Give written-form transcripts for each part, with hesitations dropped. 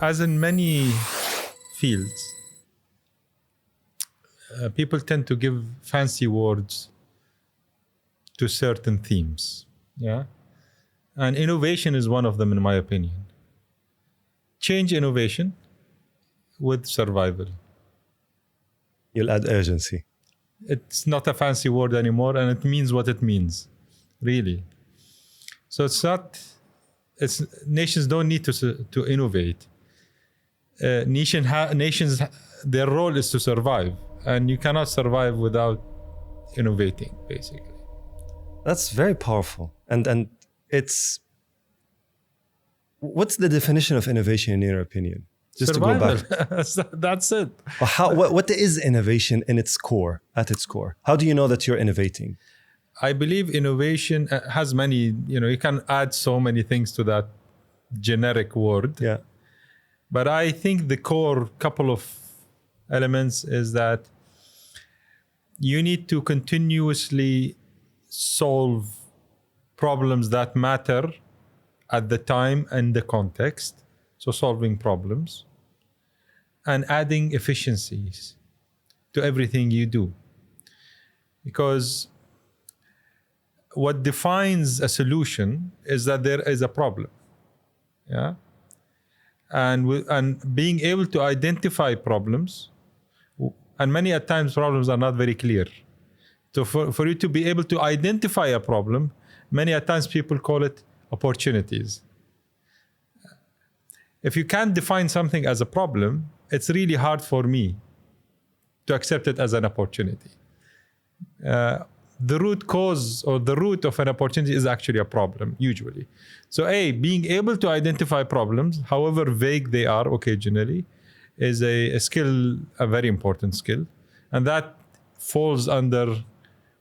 as in many fields, people tend to give fancy words to certain themes. Yeah. And innovation is one of them, in my opinion. Change innovation with survival. You'll add urgency. It's not a fancy word anymore, and it means what it means, really. So nations don't need to innovate. Nations, their role is to survive, and you cannot survive without innovating, basically. That's very powerful. And it's, what's the definition of innovation in your opinion? Just survival. To go back. That's it. What is innovation in its core, at its core? How do you know that you're innovating? I believe innovation has many, you can add so many things to that generic word. Yeah. But I think the core couple of elements is that you need to continuously solve problems that matter at the time and the context. So solving problems and adding efficiencies to everything you do. Because what defines a solution is that there is a problem. Yeah. And being able to identify problems, and many at times problems are not very clear. So for you to be able to identify a problem, many at times people call it opportunities. If you can't define something as a problem, it's really hard for me to accept it as an opportunity. The root cause or the root of an opportunity is actually a problem, usually. So being able to identify problems, however vague they are occasionally, is a skill, a very important skill. And that falls under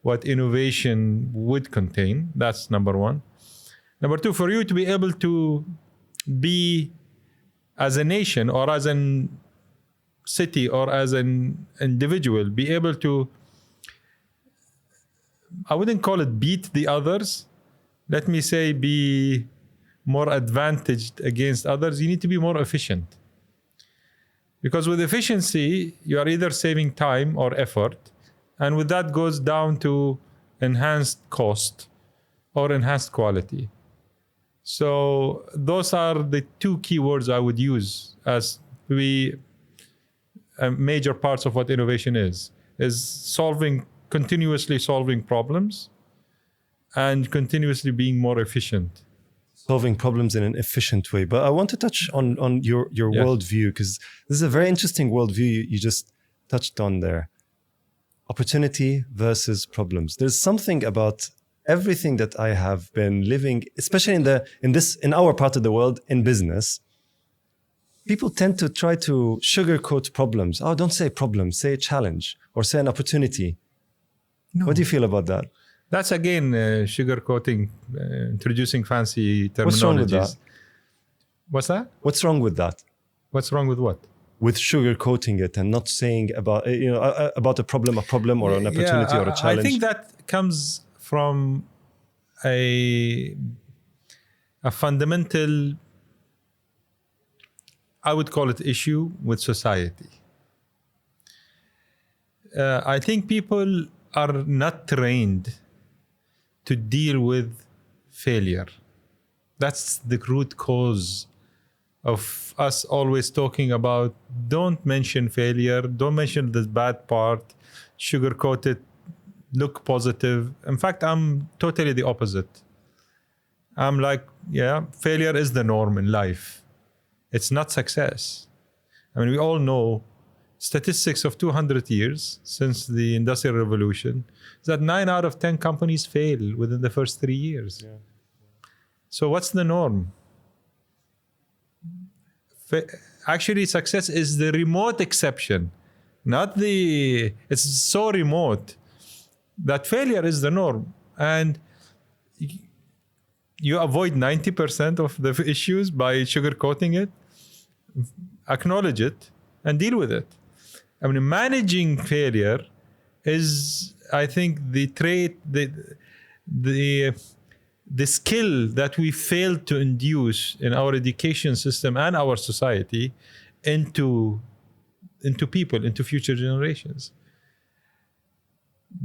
what innovation would contain. That's number one. Number two, for you to be able to be, as a nation or as a city or as an individual, be able to, I wouldn't call it beat the others. Let me say be more advantaged against others. You need to be more efficient. Because with efficiency, you are either saving time or effort. And with that goes down to enhanced cost or enhanced quality. So those are the two key words I would use as major parts of what innovation is continuously solving problems and continuously being more efficient. Solving problems in an efficient way. But I want to touch on your yes. worldview, because this is a very interesting worldview you just touched on there. Opportunity versus problems. There's something about everything that I have been living, especially in our part of the world, in business. People tend to try to sugarcoat problems. Oh, don't say problem, say challenge, or say an opportunity. No. What do you feel about that? That's again sugarcoating, introducing fancy terminologies. What's wrong with that? What's that? What's wrong with that? What's wrong with what? With sugarcoating it and not saying about about a problem or an opportunity or a challenge. I think that comes from a fundamental, I would call it, issue with society. I think people are not trained to deal with failure. That's the root cause of us always talking about, don't mention failure, don't mention the bad part, sugarcoat it, look positive. In fact, I'm totally the opposite. I'm like, failure is the norm in life. It's not success. I mean, we all know statistics of 200 years since the Industrial Revolution is that 9 out of 10 companies fail within the first 3 years. Yeah. So what's the norm? Actually, success is the remote exception, it's so remote that failure is the norm. And you avoid 90% of the issues by sugarcoating it, acknowledge it, and deal with it. I mean, managing failure is, I think, the trait, the the skill that we failed to induce in our education system and our society into people, into future generations.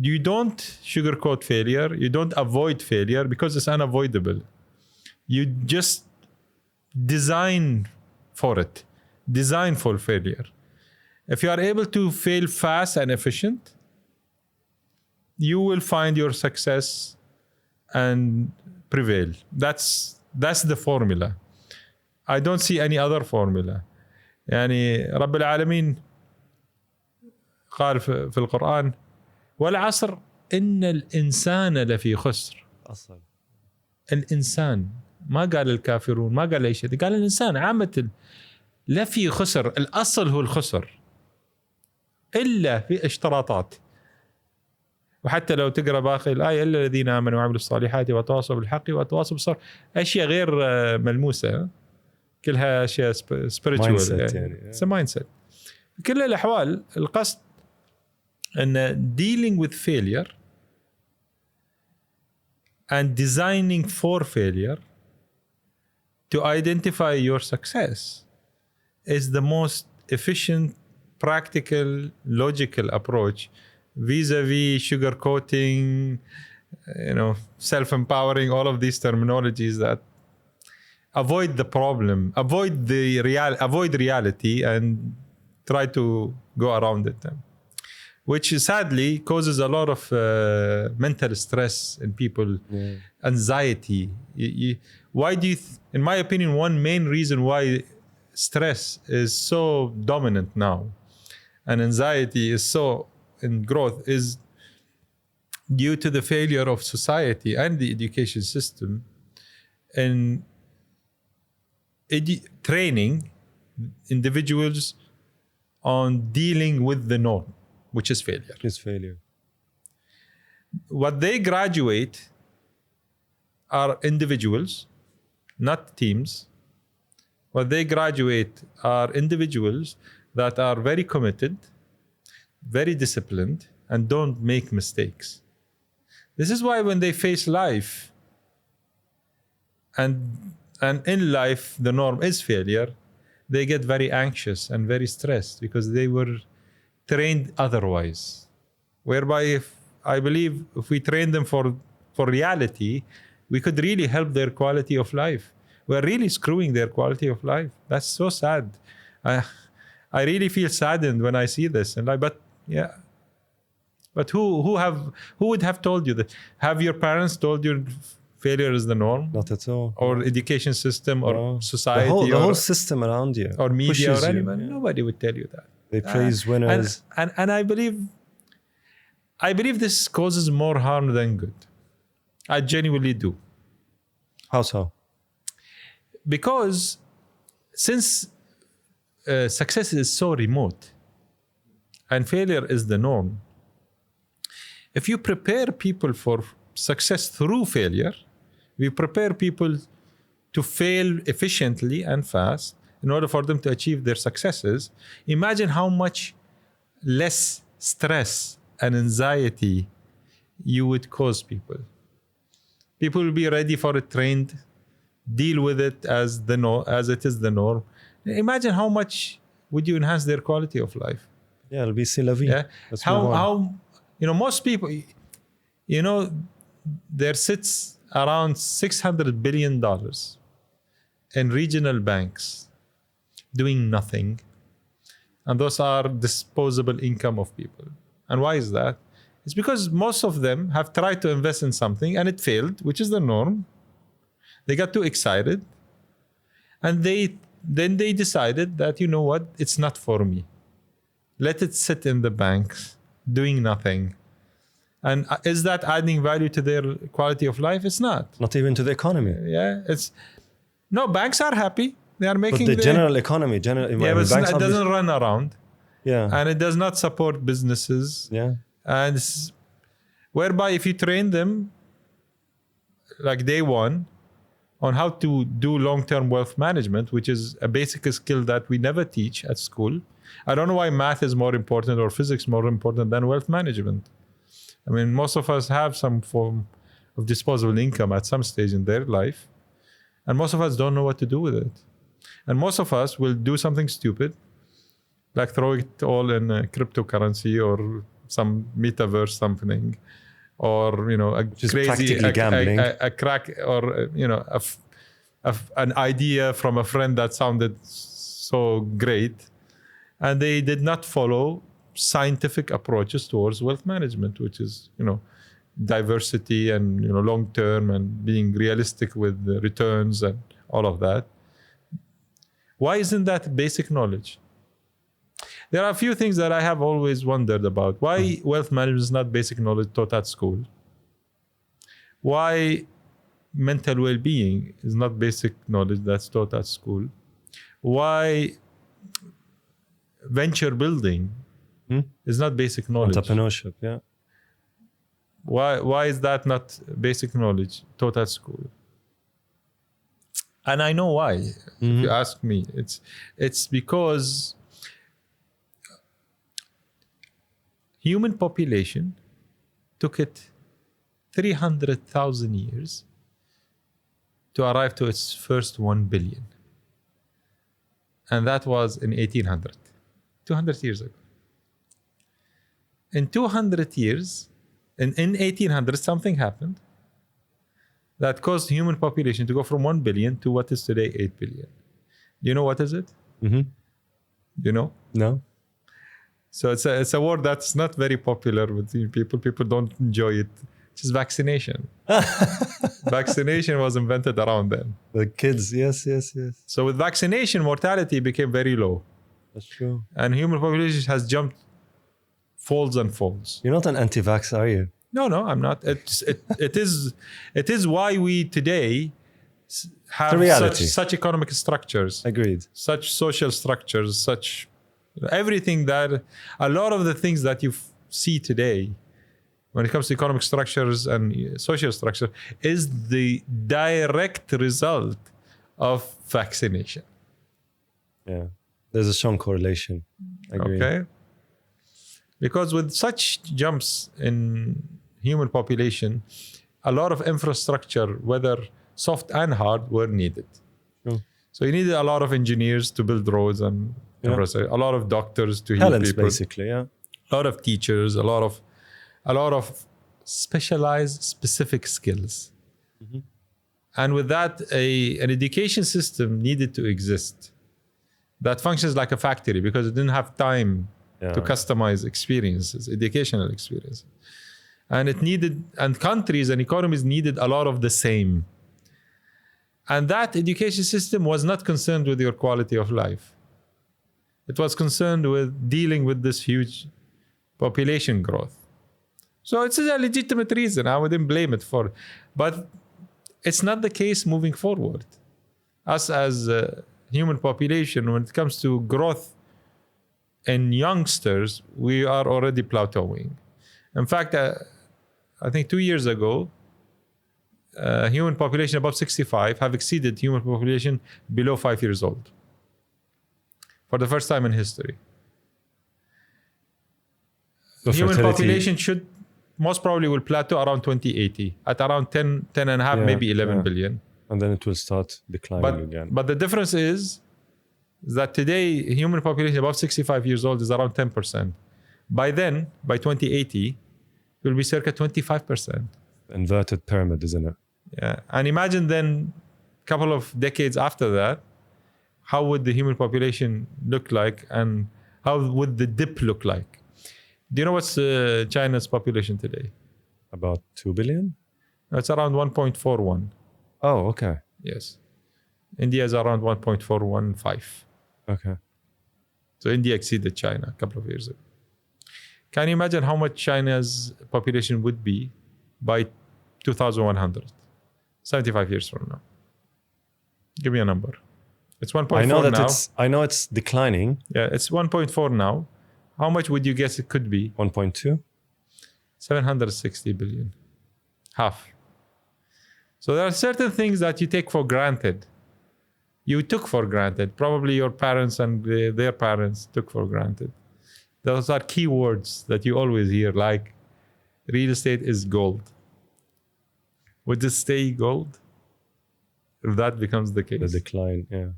You don't sugarcoat failure. You don't avoid failure because it's unavoidable. You just design for it. Design for failure. If you are able to fail fast and efficient, you will find your success and prevail. That's the formula. I don't see any other formula. يعني رب العالمين قال في القرآن والعصر إن الإنسان لفي خسر. أصل الإنسان، ما قال الكافرون، ما قال أي شيء، قال الإنسان عامة لفي خسر. الأصل هو الخسر إلا في اشتراطات. وحتى لو تقرأ باقي الآية إلا الذين آمنوا وعملوا الصالحات وتواصوا بالحق وتواصوا بالصبر، أشياء غير ملموسة، كلها أشياء spiritual يعني. It's a mindset. بكل الأحوال القصد أن dealing with failure and designing for failure to identify your success is the most efficient, practical, logical approach vis-a-vis sugarcoating, self-empowering, all of these terminologies that avoid the problem, avoid reality and try to go around it, which sadly causes a lot of mental stress in people, anxiety. Why do you, in my opinion, one main reason why stress is so dominant now and anxiety is so in growth is due to the failure of society and the education system in training individuals on dealing with the norm, which is failure. Is failure. What they graduate are individuals, not teams. What they graduate are individuals that are very committed, very disciplined, and don't make mistakes. This is why when they face life, and in life the norm is failure, they get very anxious and very stressed because they were trained otherwise. Whereby I believe if we train them for reality, we could really help their quality of life. We're really screwing their quality of life. That's so sad. I really feel saddened when I see this. But who would have told you that? Have your parents told you failure is the norm? Not at all. Or education system or society the whole system around you or media or anyone. Yeah. Nobody would tell you that. They praise winners. And I believe this causes more harm than good. I genuinely do. How so? Because since success is so remote and failure is the norm, if you prepare people for success through failure, we prepare people to fail efficiently and fast in order for them to achieve their successes. Imagine how much less stress and anxiety you would cause people. People will be ready for it, trained, deal with it as it is the norm. Imagine how much would you enhance their quality of life. Yeah, it'll be c'est la vie. Yeah. How most people, there sits around $600 billion in regional banks doing nothing. And those are disposable income of people. And why is that? It's because most of them have tried to invest in something and it failed, which is the norm. They got too excited. And then they decided that, you know what, it's not for me. Let it sit in the banks doing nothing. And is that adding value to their quality of life? It's not. Not even to the economy. Yeah, no, banks are happy. They are making but the general economy, but banks it doesn't run around. Yeah. And it does not support businesses. Yeah. And whereby if you train them like day one on how to do long-term wealth management, which is a basic skill that we never teach at school. I don't know why math is more important or physics more important than wealth management. I mean, most of us have some form of disposable income at some stage in their life. And most of us don't know what to do with it. And most of us will do something stupid, like throw it all in cryptocurrency or some metaverse something, or Just crazy practically gambling. a crack, or an idea from a friend that sounded so great, and they did not follow scientific approaches towards wealth management, which is diversity and long term and being realistic with the returns and all of that. Why isn't that basic knowledge? There are a few things that I have always wondered about. Why wealth management is not basic knowledge taught at school? Why mental well-being is not basic knowledge that's taught at school? Why venture building is not basic knowledge? Entrepreneurship, yeah. Why is that not basic knowledge taught at school? And I know why. If you ask me, it's because human population took it 300,000 years to arrive to its first 1 billion. And that was in 1800, 200 years ago. In 200 years, in 1800, something happened that caused human population to go from 1 billion to what is today 8 billion. Do you know what is it? Do you know? No. So it's a word that's not very popular with people. People don't enjoy it. It's vaccination. Vaccination was invented around then. The kids, yes. So with vaccination, mortality became very low. That's true. And human population has jumped folds and folds. You're not an anti-vax, are you? No, I'm not. It is why we today have such economic structures. Agreed. Such social structures, such everything that a lot of the things that you see today when it comes to economic structures and social structure is the direct result of vaccination. Yeah, there's a strong correlation. I agree. Okay. Because with such jumps in human population, a lot of infrastructure, whether soft and hard, were needed. Sure. So you needed a lot of engineers to build roads and infrastructure, a lot of doctors to heal Talents, people, basically, yeah. a lot of teachers, a lot of specialized, specific skills. And with that, an education system needed to exist that functions like a factory, because it didn't have time to customize experiences, educational experiences. And countries and economies needed a lot of the same. And that education system was not concerned with your quality of life. It was concerned with dealing with this huge population growth. So it's a legitimate reason. I wouldn't blame it for. But it's not the case moving forward. Us as a human population, when it comes to growth in youngsters, we are already plateauing. In fact, I think 2 years ago, human population above 65 have exceeded human population below 5 years old. For the first time in history. So human fertility, population should most probably will plateau around 2080 at around 10 and a half, maybe 11 billion. And then it will start declining again. But the difference is that today human population above 65 years old is around 10%. By then, by 2080, it will be circa 25%. Inverted pyramid, isn't it? Yeah. And imagine then a couple of decades after that, how would the human population look like, and how would the dip look like? Do you know what's China's population today? About 2 billion? It's around 1.41. Oh, okay. Yes. India is around 1.415. Okay. So India exceeded China a couple of years ago. Can you imagine how much China's population would be by 2100? 75 years from now. Give me a number. It's 1.4 I know it's declining. Yeah, it's 1.4 now. How much would you guess it could be? 1.2? 760 billion. Half. So there are certain things that you take for granted. You took for granted. Probably your parents and their parents took for granted. Those are key words that you always hear, like real estate is gold. would it stay gold if that becomes the case? The decline, yeah.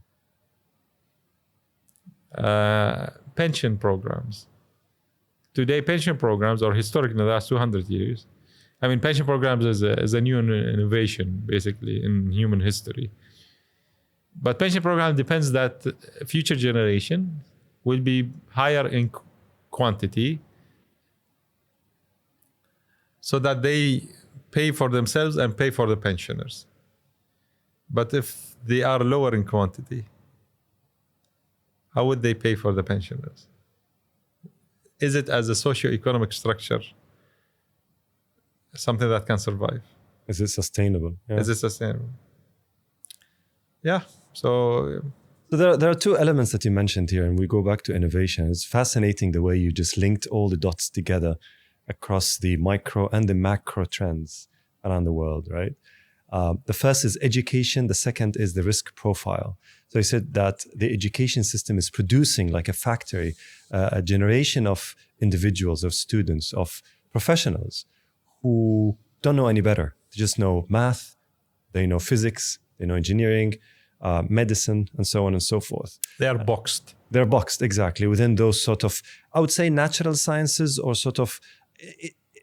Pension programs. Today, pension programs, or historically in the last 200 years, I mean, pension programs is a new innovation, basically, in human history. But pension program depends that future generation will be higher in quantity so that they pay for themselves and pay for the pensioners. But if they are lower in quantity, how would they pay for the pensioners? Is it as a socio-economic structure something that can survive? Is it sustainable? Yeah. Is it sustainable? Yeah. So there are two elements that you mentioned here, and we go back to innovation. It's fascinating the way you just linked all the dots together across the micro and the macro trends around the world, right? The first is education. The second is the risk profile. So you said that the education system is producing, like a factory, a generation of individuals, of students, of professionals who don't know any better. They just know math, they know physics, they know engineering, medicine, and so on and so forth. They are boxed. They're boxed, exactly, within those sort of, I would say, natural sciences or sort of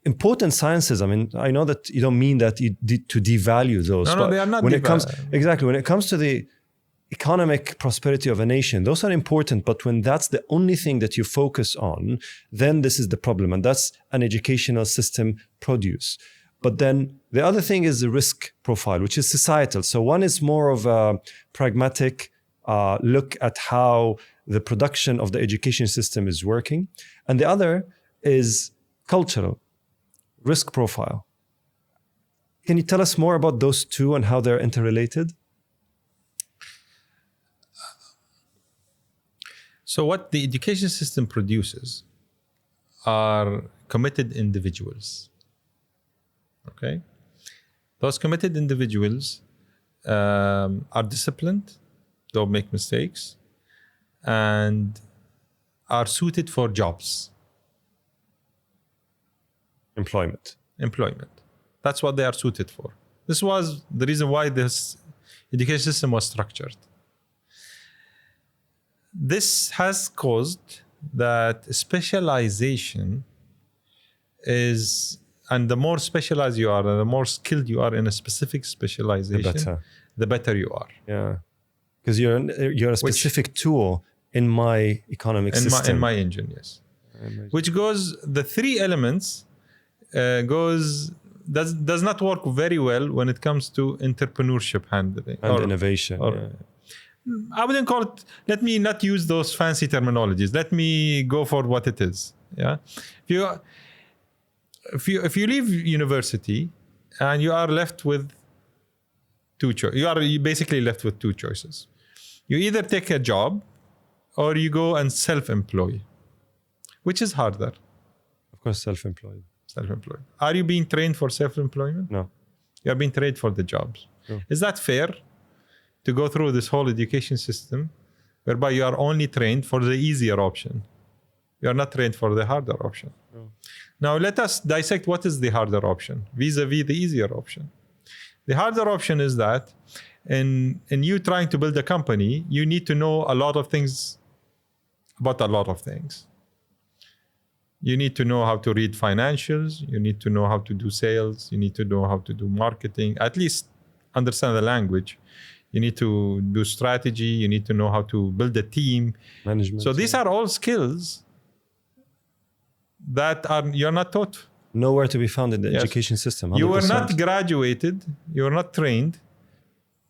important sciences. I mean, I know that you don't mean that to devalue those. No, they are not. When it comes to the economic prosperity of a nation, those are important. But when that's the only thing that you focus on, then this is the problem, and that's an educational system produce. But then the other thing is the risk profile, which is societal. So one is more of a pragmatic look at how the production of the education system is working, and the other is cultural risk profile. Can you tell us more about those two and how they're interrelated? So what the education system produces are committed individuals. Okay? Those committed individuals are disciplined, don't make mistakes, and are suited for jobs. Employment. That's what they are suited for. This was the reason why this education system was structured. This has caused that specialization is, and the more specialized you are and the more skilled you are in a specific specialization, the better you are. Yeah. Because you're a specific tool in my economic system. In my engine, yes. Which goes, the three elements does not work very well when it comes to entrepreneurship handling and innovation. I wouldn't call it. Let me not use those fancy terminologies. Let me go for what it is. Yeah, if you leave university and you are left with two choices, you basically left with two choices. You either take a job or you go and self-employ. Which is harder? Of course, self-employed. Are you being trained for self-employment? No. You are being trained for the jobs. No. Is that fair to go through this whole education system whereby you are only trained for the easier option? You are not trained for the harder option. No. Now let us dissect what is the harder option vis-a-vis the easier option. The harder option is that in you trying to build a company, you need to know a lot of things about a lot of things. You need to know how to read financials. You need to know how to do sales. You need to know how to do marketing, at least understand the language. You need to do strategy. You need to know how to build a team. Management. So these are all skills that you're not taught. Nowhere to be found in the education system. 100%. You were not graduated. You were not trained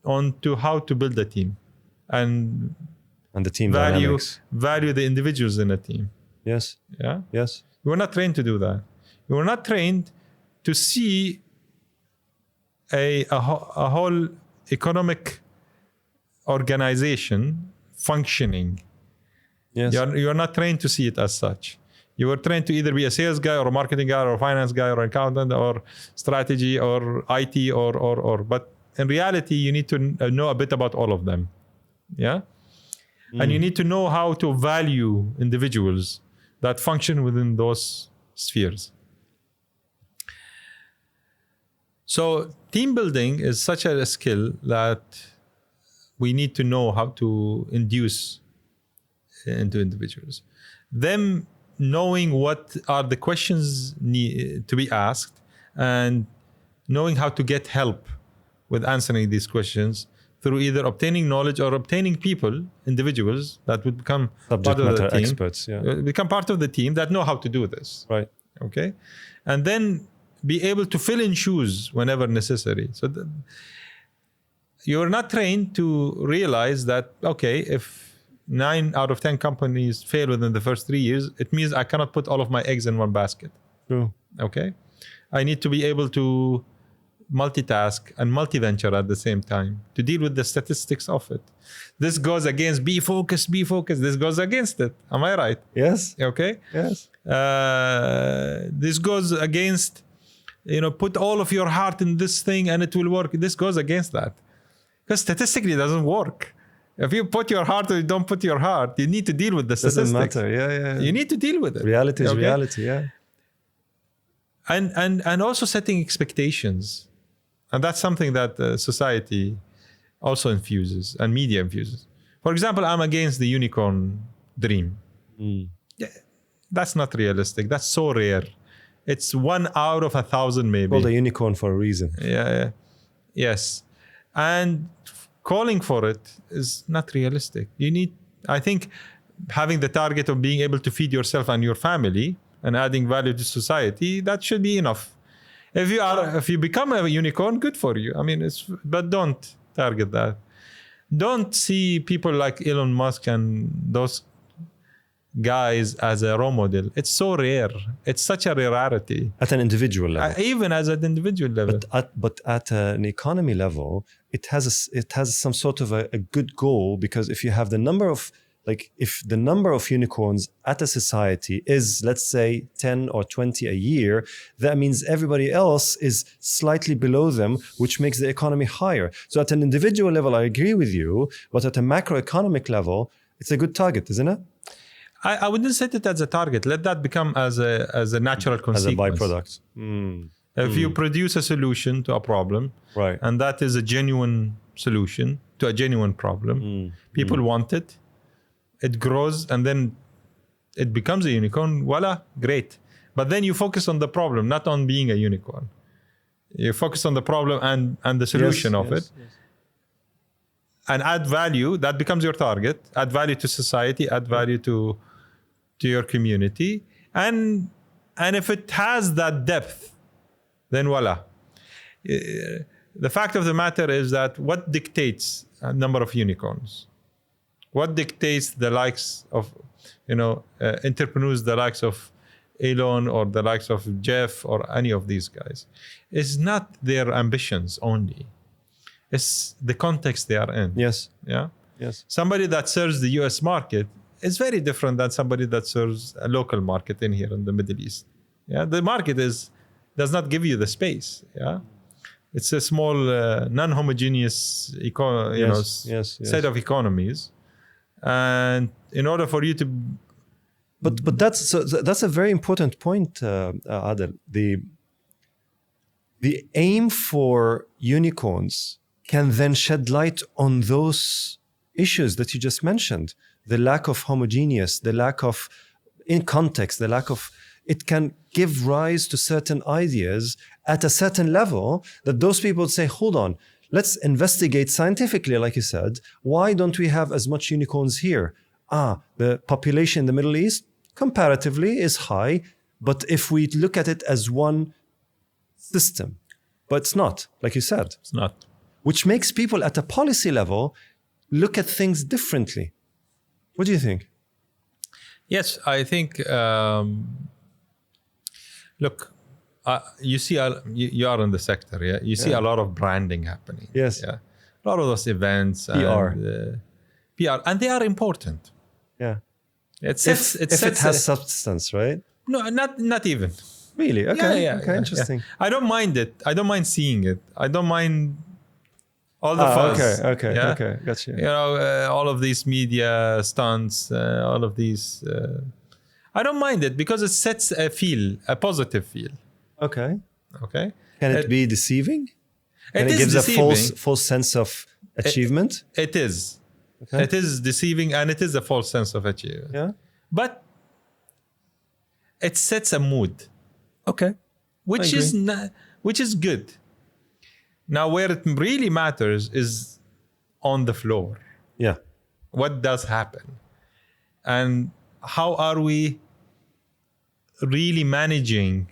onto how to build a team and the team value the individuals in a team. Yes. Yeah. Yes. You were not trained to do that. You were not trained to see a whole economic organization functioning. Yes. You are not trained to see it as such. You were trained to either be a sales guy or a marketing guy or a finance guy or an accountant or strategy or IT or. But in reality, you need to know a bit about all of them. Yeah. And you need to know how to value individuals that function within those spheres. So team building is such a skill that we need to know how to induce into individuals. Them knowing what are the questions need to be asked and knowing how to get help with answering these questions through either obtaining knowledge or obtaining people, individuals that would become Subject part of the matter team, experts, become part of the team that know how to do this. Right. Okay. And then be able to fill in shoes whenever necessary. So you're not trained to realize that, okay, if 9 out of 10 companies fail within the first 3 years, it means I cannot put all of my eggs in one basket. True. Okay. I need to be able to multitask and multi-venture at the same time to deal with the statistics of it. This goes against be focused. This goes against it. Am I right? Yes. Okay. Yes. This goes against, put all of your heart in this thing and it will work. This goes against that. Because statistically it doesn't work. If you put your heart or you don't put your heart, you need to deal with the statistics. Doesn't matter. Yeah. You need to deal with it. Reality is reality, yeah. And also setting expectations. And that's something that society also infuses and media infuses. For example, I'm against the unicorn dream. Yeah, that's not realistic. That's so rare. It's 1 out of 1,000 maybe. Called a unicorn for a reason. Yeah. Yes. And calling for it is not realistic. I think having the target of being able to feed yourself and your family and adding value to society, that should be enough. If you become a unicorn, good for you. I mean, but don't target that. Don't see people like Elon Musk and those guys as a role model. It's so rare. It's such a rarity. At an individual level. Even as an individual level. But at an economy level, it has some sort of a good goal, because if you have the number of unicorns at a society is, let's say, 10 or 20 a year, that means everybody else is slightly below them, which makes the economy higher. So at an individual level, I agree with you, but at a macroeconomic level, it's a good target, isn't it? I wouldn't set it as a target. Let that become as a natural consequence. As a byproduct. If you produce a solution to a problem, right, and that is a genuine solution to a genuine problem, people want it. It grows and then it becomes a unicorn. Voila, great. But then you focus on the problem, not on being a unicorn. You focus on the problem and the solution of it. Yes. And add value. That becomes your target. Add value to society. Add value to your community. And if it has that depth, then voila. The fact of the matter is that what dictates a number of unicorns? What dictates the likes of, entrepreneurs, the likes of Elon or the likes of Jeff or any of these guys, is not their ambitions only. It's the context they are in. Yes. Yeah. Yes. Somebody that serves the US market is very different than somebody that serves a local market in here in the Middle East. Yeah. The market does not give you the space. Yeah. It's a small, non-homogeneous set of economies. And in order for you to, but that's a very important point, Adil. The aim for unicorns can then shed light on those issues that you just mentioned: the lack of homogeneous, the lack of in context, the lack of. It can give rise to certain ideas at a certain level that those people say, "Hold on. Let's investigate scientifically," like you said. Why don't we have as much unicorns here? The population in the Middle East comparatively is high, but if we look at it as one system, but it's not, like you said. It's not. Which makes people at a policy level look at things differently. What do you think? Yes, I think, look, you see, you are in the sector, yeah. You see a lot of branding happening. Yes, yeah. A lot of those events, PR, and they are important. Yeah, if it has substance, right? No, not even. Really? Okay. Yeah, okay. Interesting. Yeah. I don't mind it. I don't mind seeing it. I don't mind all the fuzz. Okay. Gotcha. All of these media stunts, all of these. I don't mind it because it sets a positive feel. Okay. Okay. Can it be deceiving? And it is gives deceiving. a false sense of achievement. It is. Okay. It is deceiving, and it is a false sense of achievement. Yeah. But it sets a mood, Okay. which is good. Now, where it really matters is on the floor. Yeah. What does happen, and how are we really managing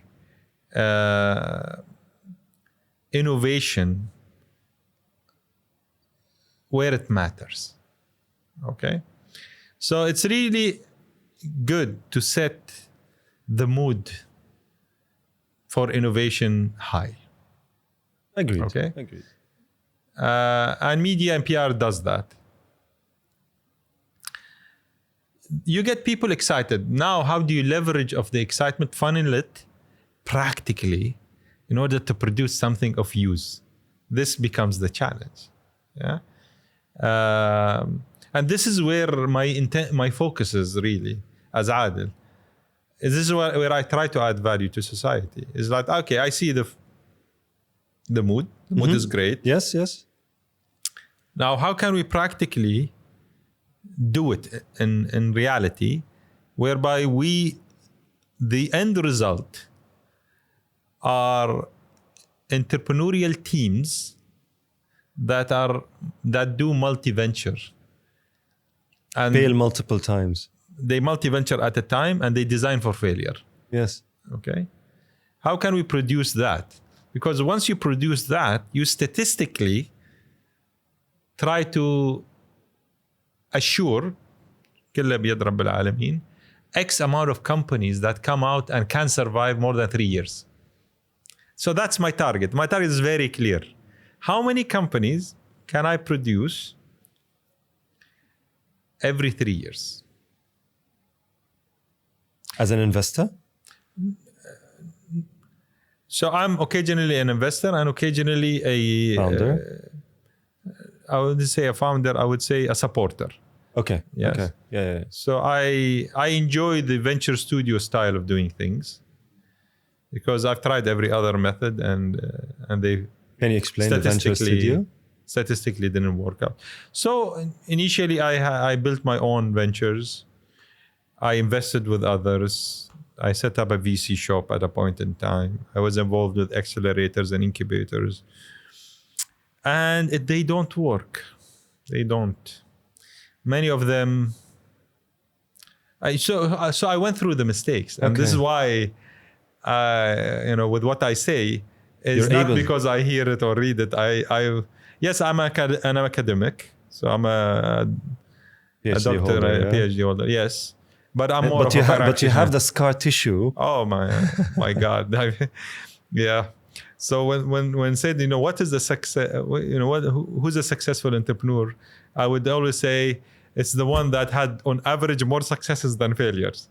innovation where it matters? Okay, so it's really good to set the mood for innovation high. Agreed. Okay. Agreed. And media and PR does that. You get people excited. Now, how do you leverage of the excitement, funnel it practically in order to produce something of use? This becomes the challenge. Yeah. And this is where my focus is really as Adil. This is where I try to add value to society. It's like, okay, I see the mood. The mood is great. Yes, yes. Now, how can we practically do it in reality, whereby the end result are entrepreneurial teams that do multi-venture. And Fail multiple times. they multi-venture at a time, and they design for failure. Yes. Okay. How can we produce that? Because once you produce that, you statistically try to assure كله بيد رب العالمين X amount of companies that come out and can survive more than 3 years. So that's my target. My target is very clear. How many companies can I produce every 3 years? As an investor? So I'm occasionally an investor and occasionally a Founder? I would say a founder. I would say a supporter. Okay. Yes. Okay. Yeah. So I enjoy the venture studio style of doing things because I've tried every other method and they Can you explain the venture studio? Statistically didn't work out. So initially I built my own ventures. I invested with others. I set up a VC shop at a point in time. I was involved with accelerators and incubators. And they don't work. They don't. Many of them. So I went through the mistakes. And this is why, with what I say, it's not because I hear it or read it. Yes, I'm an academic. So I'm a PhD doctor, holder, PhD holder. Yes. But I'm more of a but you have the scar tissue. Oh my God. Yeah. So when said, what is the success, who's a successful entrepreneur? I would always say it's the one that had on average more successes than failures.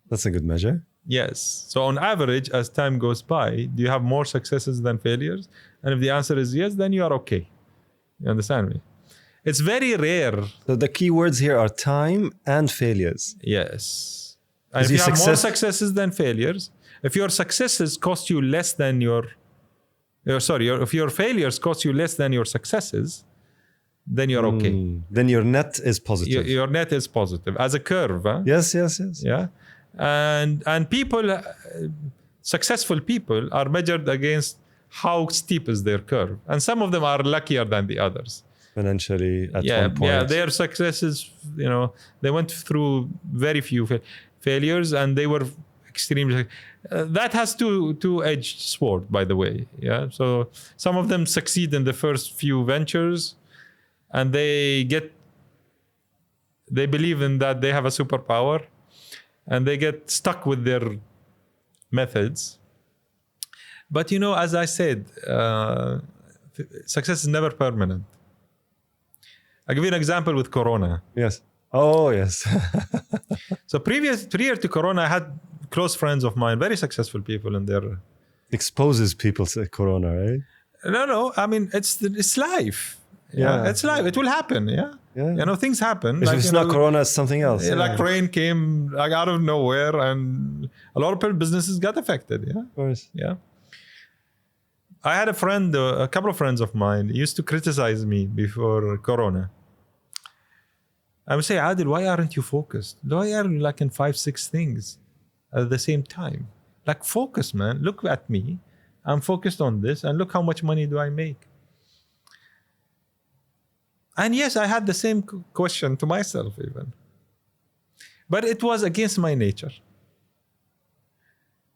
That's a good measure. Yes. So on average, as time goes by, do you have more successes than failures? And if the answer is yes, then you are okay. You understand me? It's very rare. So the key words here are time and failures. Yes. And if you have more successes than failures, if your successes cost you less than if your failures cost you less than your successes, then you're okay. Then your net is positive. Your net is positive as a curve. Huh? Yes. Yeah. And people, successful people are measured against how steep is their curve. And some of them are luckier than the others. Financially at one point. Yeah, their successes, they went through very few failures and they were extremely... that has two-edged sword, by the way. Yeah. So some of them succeed in the first few ventures and they believe in that they have a superpower and they get stuck with their methods. But, as I said, success is never permanent. I'll give you an example with Corona. Yes. Oh, yes. So prior to Corona, I had close friends of mine, very successful people in their... Exposes people to Corona, right? No. I mean, it's life. Yeah, it's life. It will happen. Yeah. You know, things happen. If it's not Corona, it's something else. Like rain came like out of nowhere, and a lot of businesses got affected. Yeah. Of course. Yeah. I had a friend, a couple of friends of mine used to criticize me before Corona. I would say, Adil, why aren't you focused? Why are you like in 5-6 things at the same time? Like, focus, man. Look at me. I'm focused on this, and look how much money do I make. And yes, I had the same question to myself even. But it was against my nature.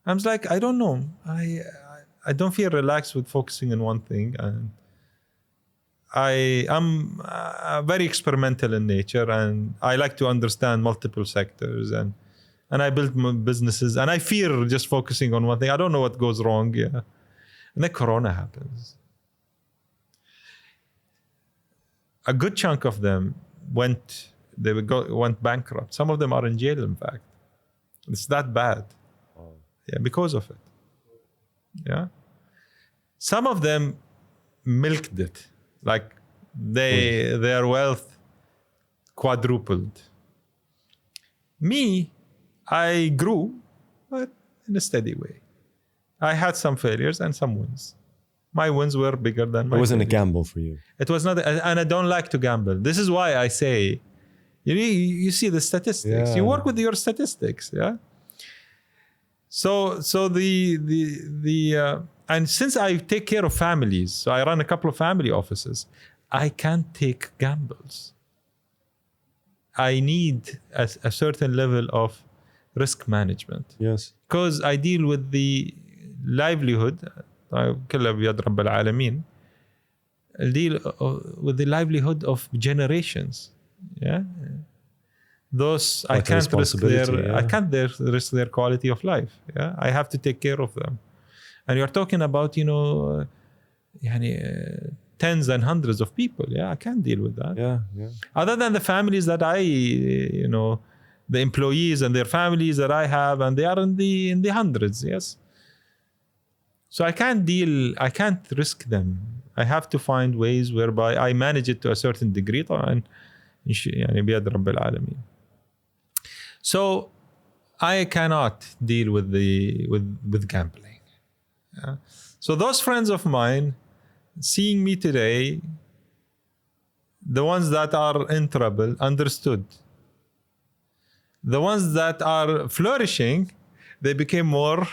I was like, I don't know. I don't feel relaxed with focusing on one thing. And I'm very experimental in nature, and I like to understand multiple sectors, and I build businesses, and I fear just focusing on one thing. I don't know what goes wrong. Yeah. And then Corona happens. A good chunk of them went bankrupt. Some of them are in jail, in fact. It's that bad. Oh. Yeah, because of it. Yeah. Some of them milked it. Like their wealth quadrupled. Me, I grew, but in a steady way. I had some failures and some wins. My wins were bigger than my It wasn't failures. A gamble for you. It was not, and I don't like to gamble. This is why I say, you see the statistics. You work with your statistics, yeah. So and since I take care of families, so I run a couple of family offices, I can't take gambles. I need a certain level of risk management. Yes. Because I deal with the livelihood. كلها بيد رب العالمين. Deal with the livelihood of generations. Yeah. Those I can't risk their quality of life. Yeah. I have to take care of them. And you're talking about, tens and hundreds of people. Yeah, I can't deal with that. Yeah, yeah. Other than the families that the employees and their families that I have, and they are in the hundreds. Yes. So I can't risk them. I have to find ways whereby I manage it to a certain degree. بيد رب العالمين. So I cannot deal with gambling. Yeah. So those friends of mine, seeing me today, the ones that are in trouble understood. The ones that are flourishing, they became more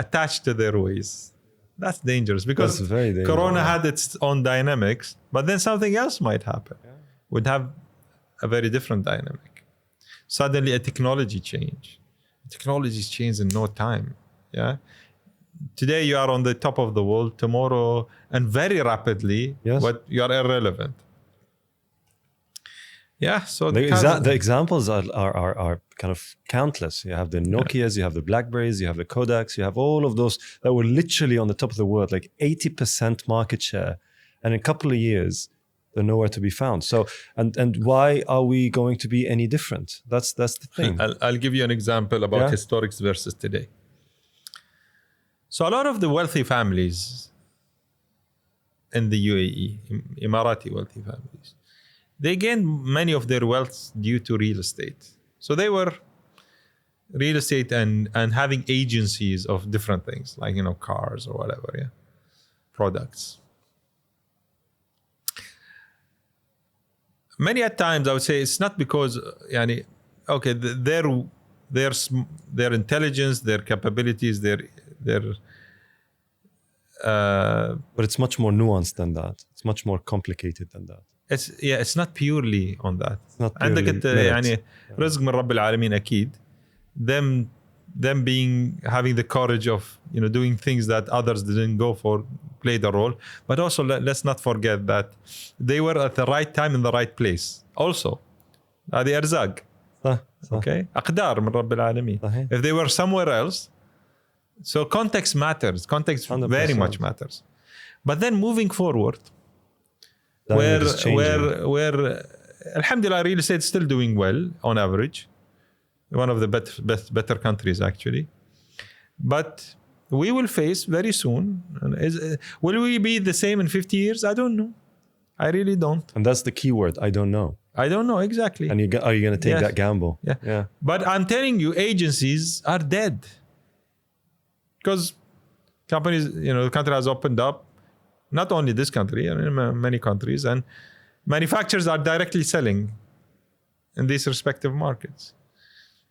attached to their ways. That's dangerous because that's very dangerous. Corona had its own dynamics, but then something else might happen. Yeah. Would have a very different dynamic. Suddenly a technology change. Technologies change in no time. Yeah. Today you are on the top of the world. Tomorrow, and very rapidly, but you are irrelevant. Yeah. So the examples are kind of countless. You have the Nokias, you have the Blackberries, you have the Kodaks, you have all of those that were literally on the top of the world, like 80% market share, and in a couple of years they're nowhere to be found. So and why are we going to be any different? That's the thing. I'll give you an example about historics versus today. So a lot of the wealthy families in the UAE, Emirati wealthy families, they gained many of their wealth due to real estate. So they were real estate and having agencies of different things, like, cars or whatever, products. Many at times I would say it's not because, their intelligence, their capabilities, their but it's much more nuanced than that. It's much more complicated than that. It's not purely on that. It's not purely merit. رزق من رب العالمين أكيد. Them having the courage of doing things that others didn't go for played a role. But also let's not forget that they were at the right time in the right place. Also, هذه أرزاق. Okay, أقدار من رب العالمين. If they were somewhere else, so context matters. Context 100%. Very much matters. But then moving forward, where alhamdulillah, real estate is still doing well on average, one of the better countries actually, but we will face very soon. And will we be the same in 50 years? I don't know. I really don't. And that's the key word. I don't know. I don't know exactly. And are you going to take Yes. that gamble? Yeah. But I'm telling you, agencies are dead. Because companies, the country has opened up. Not only this country, in many countries. And manufacturers are directly selling in these respective markets.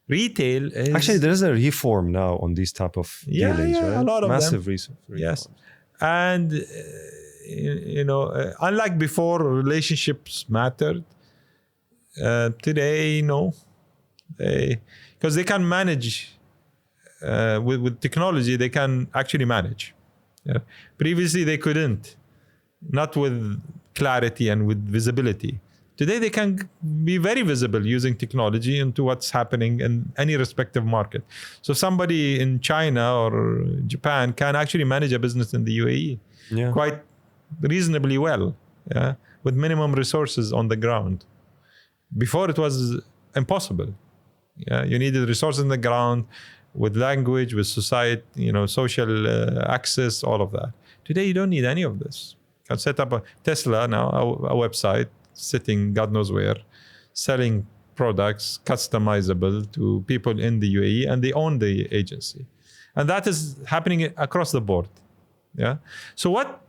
Retail is... Actually, there is a reform now on these type of dealings, right? A lot of Massive them. reforms. Yes. And, unlike before, relationships mattered. Today, no. Because they can manage, with technology, they can actually manage. Yeah. Previously, they couldn't. Not with clarity and with visibility. Today, they can be very visible using technology into what's happening in any respective market. So somebody in China or Japan can actually manage a business in the UAE quite reasonably well, with minimum resources on the ground. Before, it was impossible. You needed resources on the ground with language, with society, social access, all of that. Today, you don't need any of this. You can set up a Tesla now, a website, sitting God knows where, selling products customizable to people in the UAE, and they own the agency. And that is happening across the board. Yeah. So what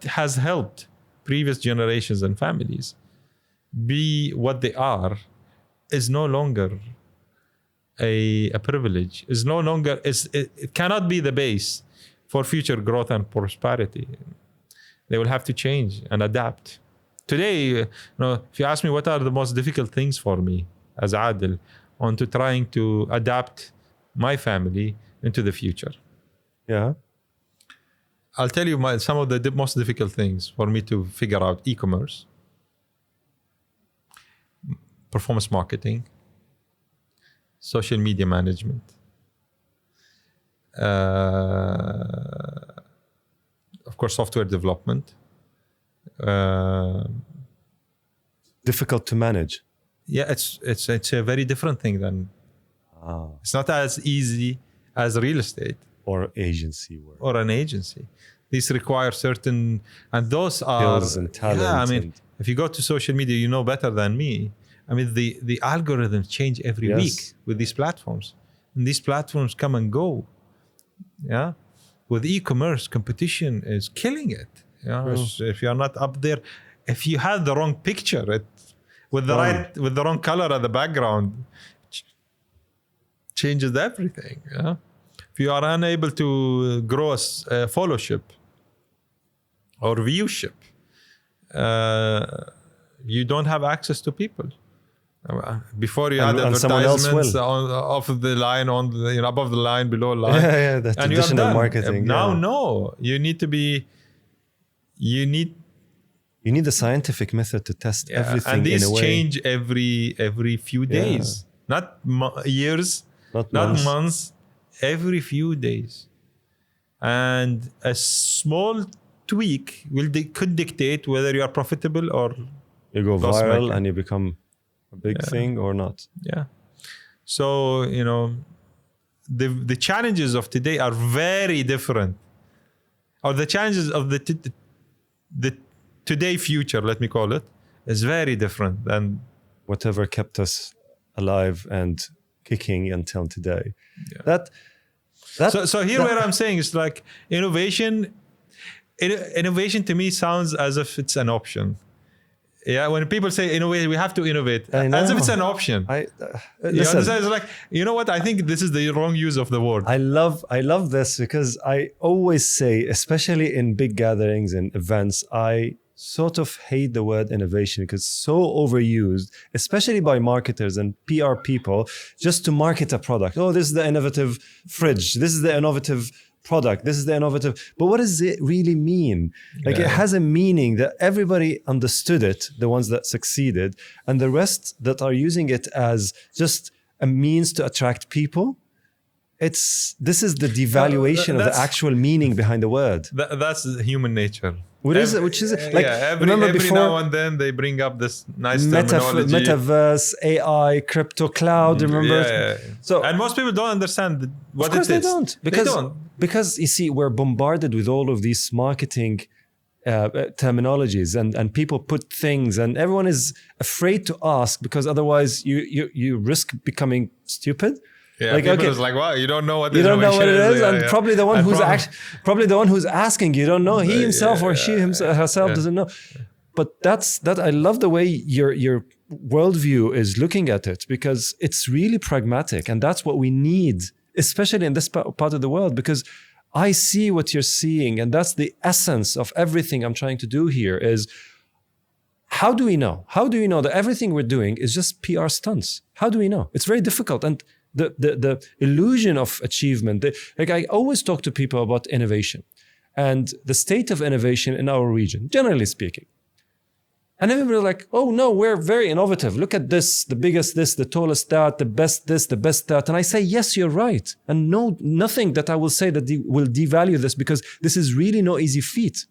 has helped previous generations and families be what they are is no longer a privilege. Is no longer it cannot be the base for future growth and prosperity. They will have to change and adapt. Today, if you ask me what are the most difficult things for me as Adil onto trying to adapt my family into the future. Yeah. I'll tell you some of the most difficult things for me to figure out: e-commerce, performance marketing, social media management, of course, software development. Difficult to manage. Yeah, it's a very different thing than. It's not as easy as real estate or agency work or an agency. These require certain, and those are skills and talent. Yeah, I mean, if you go to social media, you know better than me. I mean, the algorithms change every week with these platforms, and these platforms come and go. Yeah, with e-commerce, competition is killing it. If you're not up there, if you had the wrong picture, with the wrong color at the background, changes everything. Yeah, if you are unable to grow a followership or viewship, you don't have access to people. Before you had advertisements off the line, on the, above the line, below the line, the traditional marketing. Now, no, you need to be. You need a scientific method to test everything. And these in a way. change every few days, not years, not months, every few days, and a small tweak could dictate whether you are profitable or you go viral and you become a big thing or not. Yeah. So, the challenges of today are very different. Or the challenges of the today future, let me call it, is very different than whatever kept us alive and kicking until today. Yeah. So here where I'm saying is like innovation to me sounds as if it's an option. Yeah, when people say innovate, we have to innovate as if it's an option. Listen, it's like, you know what? I think this is the wrong use of the word. I love this because I always say, especially in big gatherings and events, I sort of hate the word innovation because it's so overused, especially by marketers and PR people, just to market a product. Oh, this is the innovative fridge. This is the innovative product. This is the innovative. But what does it really mean? Like it has a meaning that everybody understood it, the ones that succeeded, and the rest that are using it as just a means to attract people. This is the devaluation of the actual meaning behind the word. That's human nature. Which is like, every now and then they bring up this nice terminology. Metaverse, AI, crypto, cloud, remember? Yeah. So, and most people don't understand what it is. They don't. Because you see, we're bombarded with all of these marketing terminologies, and people put things, and everyone is afraid to ask, because otherwise you risk becoming stupid. Yeah, like, people is like, wow, you don't know what you don't know what it is, and yeah. probably the one probably the one who's asking, you don't know. He himself or she herself doesn't know. But that I love the way your worldview is looking at it, because it's really pragmatic, and that's what we need, especially in this part of the world, because I see what you're seeing, and that's the essence of everything I'm trying to do here. Is how do we know? How do we know that everything we're doing is just PR stunts? How do we know? It's very difficult, and the illusion of achievement. Like, I always talk to people about innovation and the state of innovation in our region, generally speaking. And everybody's like, oh no, we're very innovative. Look at this, the biggest this, the tallest that, the best this, the best that. And I say, yes, you're right. And no, nothing that I will say that will devalue this, because this is really no easy feat.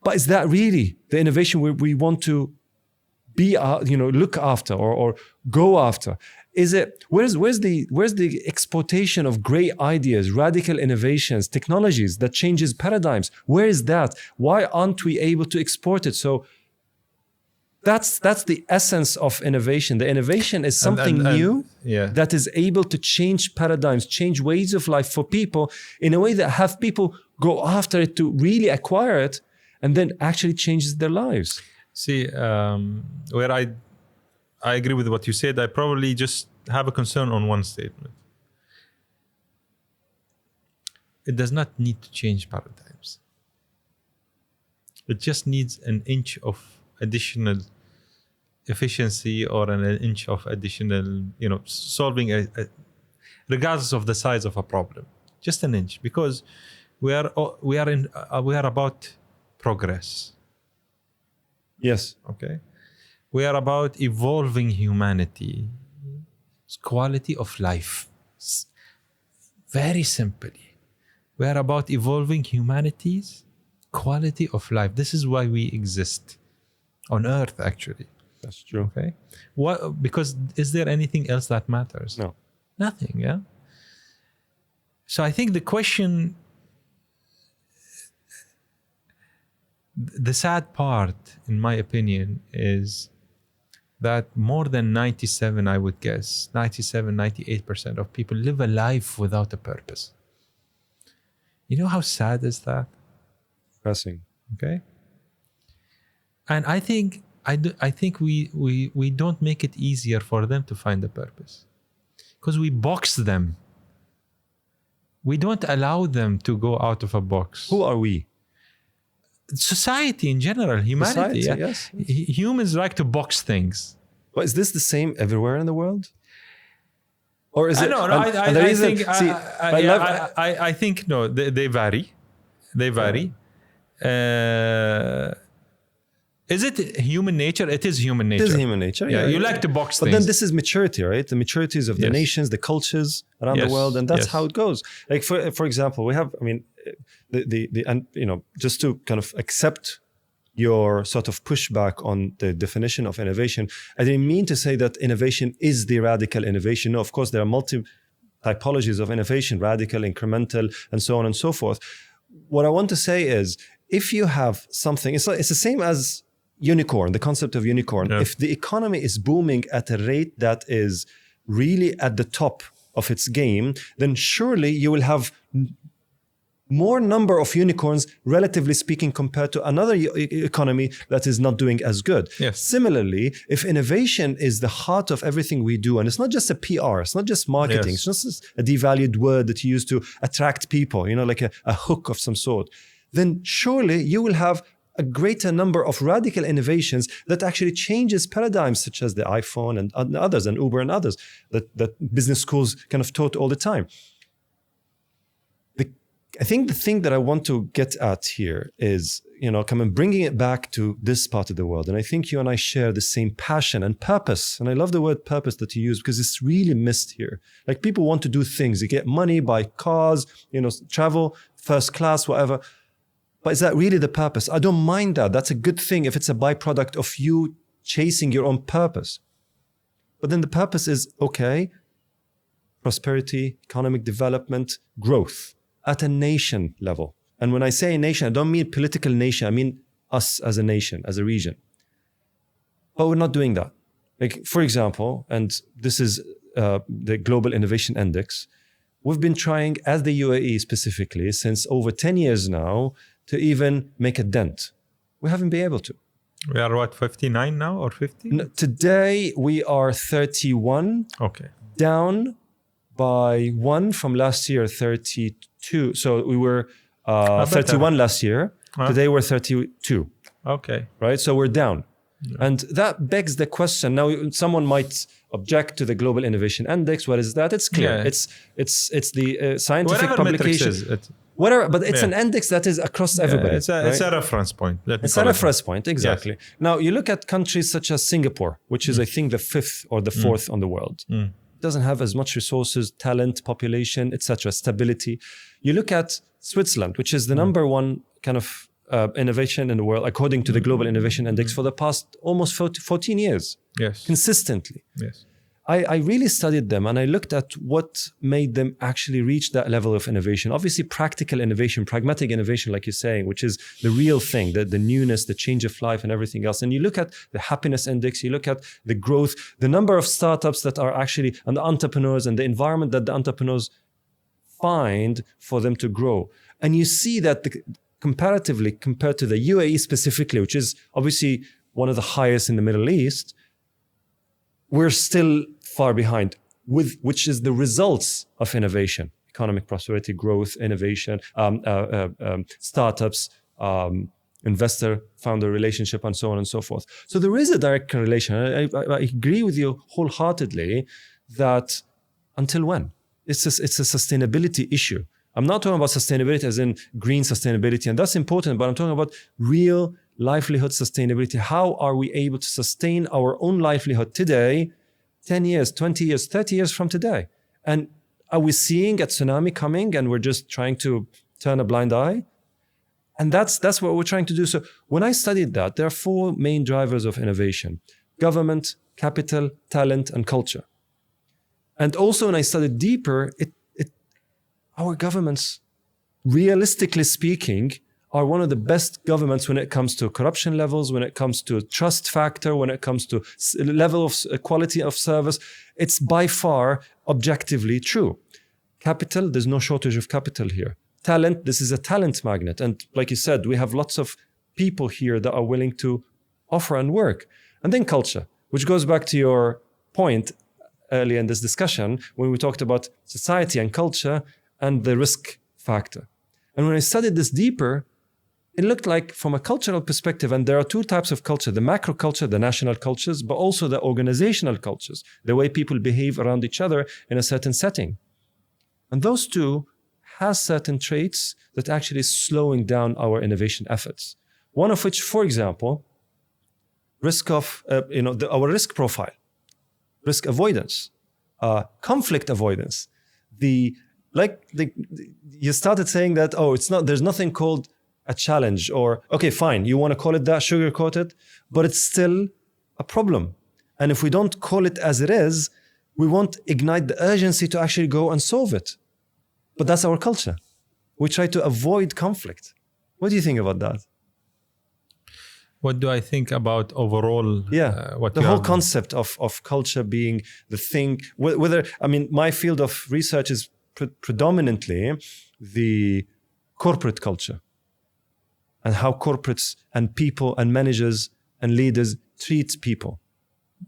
But is that really the innovation we want to be, look after or go after? Is it, where's the exploitation of great ideas, radical innovations, technologies that changes paradigms? Where is that? Why aren't we able to export it? So that's the essence of innovation. The innovation is something new that is able to change paradigms, change ways of life for people in a way that have people go after it to really acquire it, and then actually changes their lives. See, where I agree with what you said. I probably just have a concern on one statement. It does not need to change paradigms. It just needs an inch of additional efficiency, or an inch of additional, solving regardless of the size of a problem. Just an inch, because we are about progress. Yes. Okay. We are about evolving humanity. It's quality of life. Very simply. We are about evolving humanity's quality of life. This is why we exist on Earth, actually. That's true. Okay. Because is there anything else that matters? No. Nothing, yeah? So I think the question, the sad part, in my opinion, is that more than 97, I would guess, 98% of people live a life without a purpose. You know how sad is that? Pressing. Okay. And I think we don't make it easier for them to find a purpose, because we box them. We don't allow them to go out of a box. Who are we? Society in general, humanity. Society, yes. Humans like to box things. But is this the same everywhere in the world? Or is it? I think no. They vary. They vary. Is it human nature? It is human nature. It is human nature. Yeah, you like to box things. But then this is maturity, right? The maturities of the nations, the cultures around the world, and that's how it goes. Like for example, we have. I mean, just to kind of accept your sort of pushback on the definition of innovation, I didn't mean to say that innovation is the radical innovation. No, of course, there are multi typologies of innovation: radical, incremental, and so on and so forth. What I want to say is, if you have something, it's the same as unicorn, the concept of unicorn. Yeah. If the economy is booming at a rate that is really at the top of its game, then surely you will have more number of unicorns, relatively speaking, compared to another economy that is not doing as good. Yes. Similarly, if innovation is the heart of everything we do, and it's not just a PR, it's not just marketing, it's not just a devalued word that you use to attract people, like a hook of some sort, then surely you will have a greater number of radical innovations that actually changes paradigms, such as the iPhone and others, and Uber and others that business schools kind of taught all the time. I think the thing that I want to get at here is, bringing it back to this part of the world. And I think you and I share the same passion and purpose. And I love the word purpose that you use, because it's really missed here. Like, people want to do things. They get money, buy cars, travel, first class, whatever. But is that really the purpose? I don't mind that. That's a good thing if it's a byproduct of you chasing your own purpose. But then the purpose is, okay, prosperity, economic development, growth at a nation level. And when I say a nation, I don't mean political nation. I mean us as a nation, as a region. But we're not doing that. Like, for example, and this is the Global Innovation Index, we've been trying, as the UAE specifically, since over 10 years now, to even make a dent. We haven't been able to. We are what, 59 now or 50? No, today we are 31. Okay. Down by 1 from last year, 32. So we were 31 last year. Today we're 32. Okay. Right? So we're down. Yeah. And that begs the question. Now, someone might object to the Global Innovation Index. What is that? It's clear. Yeah. It's the scientific publication. Whatever, but it's an index that is across everybody. It's a reference point. It's a reference point, exactly. Yes. Now, you look at countries such as Singapore, which is, I think, the 5th or the 4th on the world. It doesn't have as much resources, talent, population, etc., stability. You look at Switzerland, which is the number one kind of innovation in the world, according to the Global Innovation Index, for the past almost 14 years. Yes. Consistently. Yes. I really studied them and I looked at what made them actually reach that level of innovation. Obviously, practical innovation, pragmatic innovation, like you're saying, which is the real thing, the newness, the change of life and everything else. And you look at the happiness index, you look at the growth, the number of startups that are actually, and the entrepreneurs and the environment that the entrepreneurs find for them to grow. And you see that comparatively, compared to the UAE specifically, which is obviously one of the highest in the Middle East, we're still far behind, which is the results of innovation, economic prosperity, growth, innovation, startups, investor-founder relationship, and so on and so forth. So there is a direct correlation. I agree with you wholeheartedly that until when? It's a sustainability issue. I'm not talking about sustainability as in green sustainability, and that's important, but I'm talking about real livelihood sustainability. How are we able to sustain our own livelihood today, 10 years, 20 years, 30 years from today? And are we seeing a tsunami coming and we're just trying to turn a blind eye? And that's what we're trying to do. So when I studied that, there are 4 main drivers of innovation: government, capital, talent, and culture. And also when I studied deeper, our governments, realistically speaking, are one of the best governments when it comes to corruption levels, when it comes to trust factor, when it comes to level of quality of service. It's by far objectively true. Capital, there's no shortage of capital here. Talent, this is a talent magnet. And like you said, we have lots of people here that are willing to offer and work. And then culture, which goes back to your point earlier in this discussion, when we talked about society and culture and the risk factor. And when I studied this deeper, it looked like from a cultural perspective, and there are 2 types of culture: the macro culture, the national cultures, but also the organizational cultures, the way people behave around each other in a certain setting. And those 2 has certain traits that actually is slowing down our innovation efforts. One of which, for example, risk of, our risk profile, risk avoidance, conflict avoidance. You started saying that, there's nothing called a challenge, or, okay, fine, you want to call it that, sugarcoat it, but it's still a problem. And if we don't call it as it is, we won't ignite the urgency to actually go and solve it. But that's our culture. We try to avoid conflict. What do you think about that? What do I think about overall? The whole concept of culture being the thing, my field of research is predominantly the corporate culture and how corporates and people and managers and leaders treat people.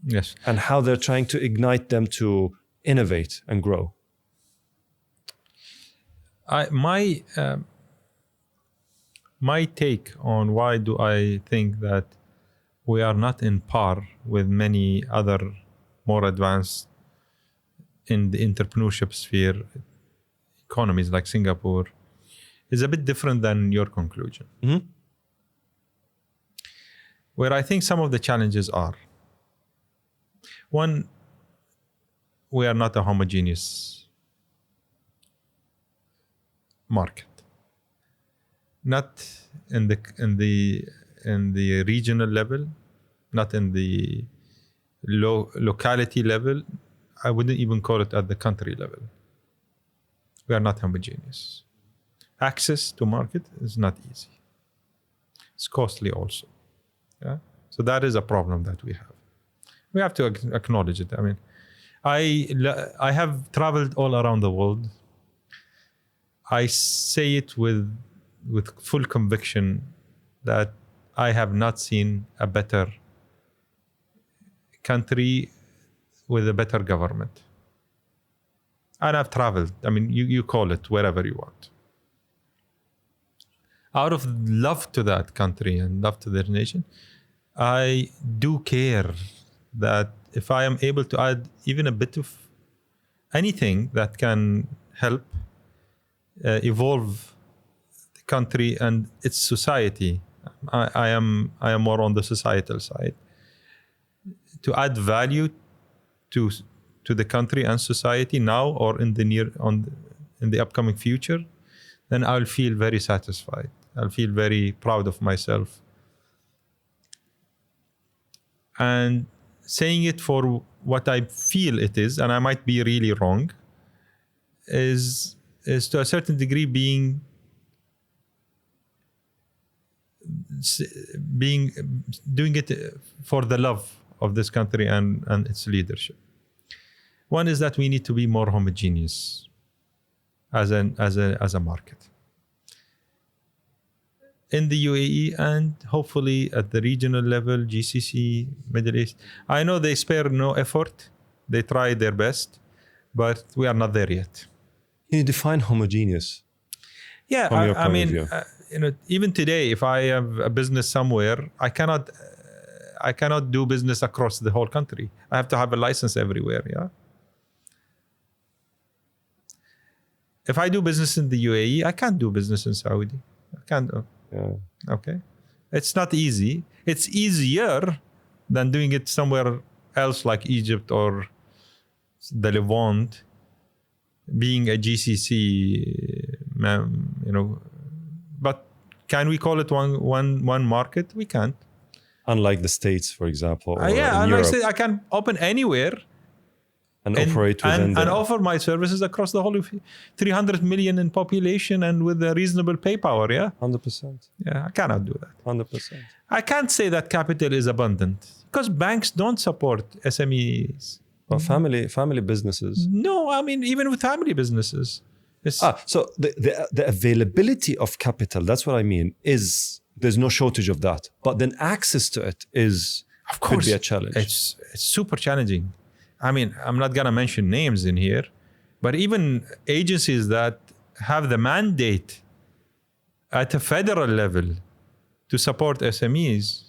Yes. And how they're trying to ignite them to innovate and grow. My take on why do I think that we are not in par with many other more advanced in the entrepreneurship sphere economies like Singapore is a bit different than your conclusion. Mm-hmm. Where I think some of the challenges are: one, we are not a homogeneous market. not in the regional level, not in the locality level. I wouldn't even call it at the country level. We are not homogeneous. Access to market is not easy. It's costly also. Yeah. So that is a problem that we have. We have to acknowledge it. I mean, I have traveled all around the world. I say it with full conviction that I have not seen a better country with a better government. And I've traveled. I mean, you call it wherever you want. Out of love to that country and love to their nation, I do care that if I am able to add even a bit of anything that can help evolve the country and its society, I am more on the societal side. To add value to the country and society now or in the upcoming future, then I'll feel very satisfied. I'll feel very proud of myself. And saying it for what I feel it is, and I might be really wrong, is to a certain degree doing it for the love of this country and its leadership. One is that we need to be more homogeneous as a market in the UAE and hopefully at the regional level, GCC, Middle East. I know they spare no effort. They try their best, but we are not there yet. Can you define homogeneous? Yeah, I mean, even today, if I have a business somewhere, I cannot do business across the whole country. I have to have a license everywhere. Yeah. If I do business in the UAE, I can't do business in Saudi. I can't. Yeah. Okay. It's not easy. It's easier than doing it somewhere else like Egypt or the Levant, being a GCC, but can we call it one market? We can't. Unlike the States, for example. Or yeah, in Europe. I can open anywhere and operate within and offer my services across the whole of 300 million in population and with a reasonable pay power. Yeah, 100%. Yeah, I cannot do that. 100%. I can't say that capital is abundant because banks don't support SMEs. Well, family businesses. No, I mean even with family businesses. So the availability of capital, that's what I mean, is there's no shortage of that. But then access to it could be a challenge. It's super challenging. I mean, I'm not going to mention names in here, but even agencies that have the mandate at a federal level to support SMEs,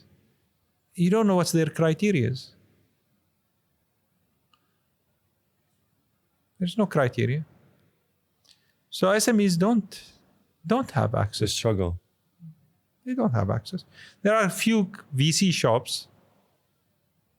you don't know what's their criteria. There's no criteria. So SMEs don't have access. They struggle. They don't have access. There are a few VC shops,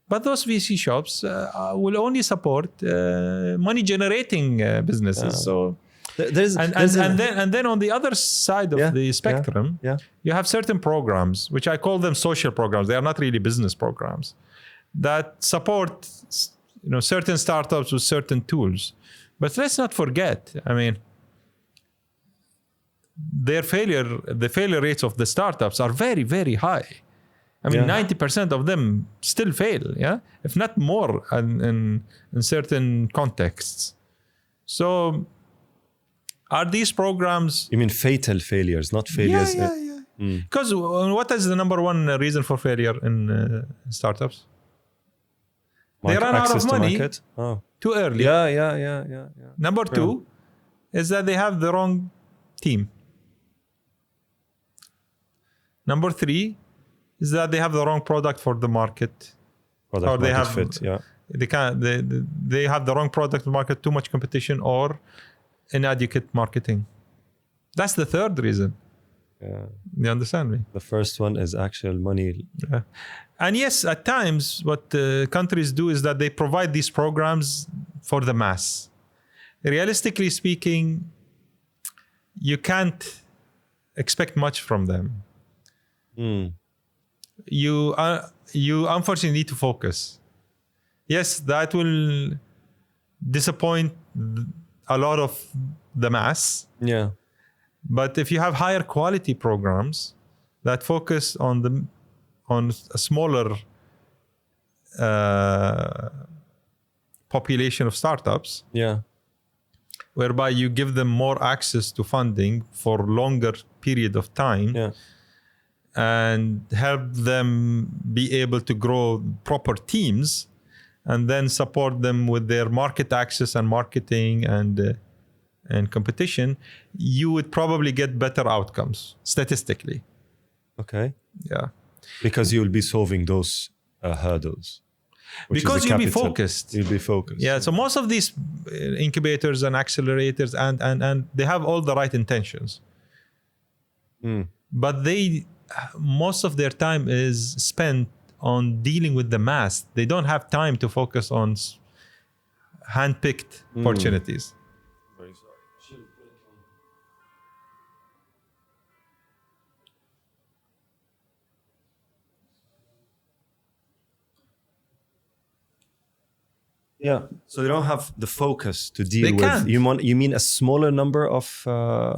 but those VC shops will only support money-generating businesses. So, and then on the other side of the spectrum, you have certain programs, which I call them social programs. They are not really business programs that support, certain startups with certain tools. But let's not forget, I mean, the failure rates of the startups are very, very high. I mean, 90% of them still fail, if not more in certain contexts. So are these programs... You mean fatal failures, not failures? Yeah. Because what is the number one reason for failure in startups? They run out of money too early. Yeah. Number two is that they have the wrong team. Number three is that they have the wrong product for the market. They have the wrong product for the market, too much competition, or inadequate marketing. That's the third reason. Yeah. You understand me? The first one is actual money. Yeah. And yes, at times what countries do is that they provide these programs for the mass. Realistically speaking, you can't expect much from them. You unfortunately need to focus. Yes, that will disappoint a lot of the mass. Yeah. But if you have higher quality programs that focus on a smaller population of startups, Yeah. whereby you give them more access to funding for longer period of time, Yeah. and help them be able to grow proper teams, and then support them with their market access and marketing and competition, you would probably get better outcomes statistically. Okay. Yeah. Because you'll be solving those hurdles. Because you'll be focused. You'll be focused. Yeah. So most of these incubators and accelerators and they have all the right intentions. But most of their time is spent on dealing with the mass. They don't have time to focus on hand-picked opportunities. Very sorry. Yeah. So they don't have the focus to deal They with. can't. You mean a smaller number of?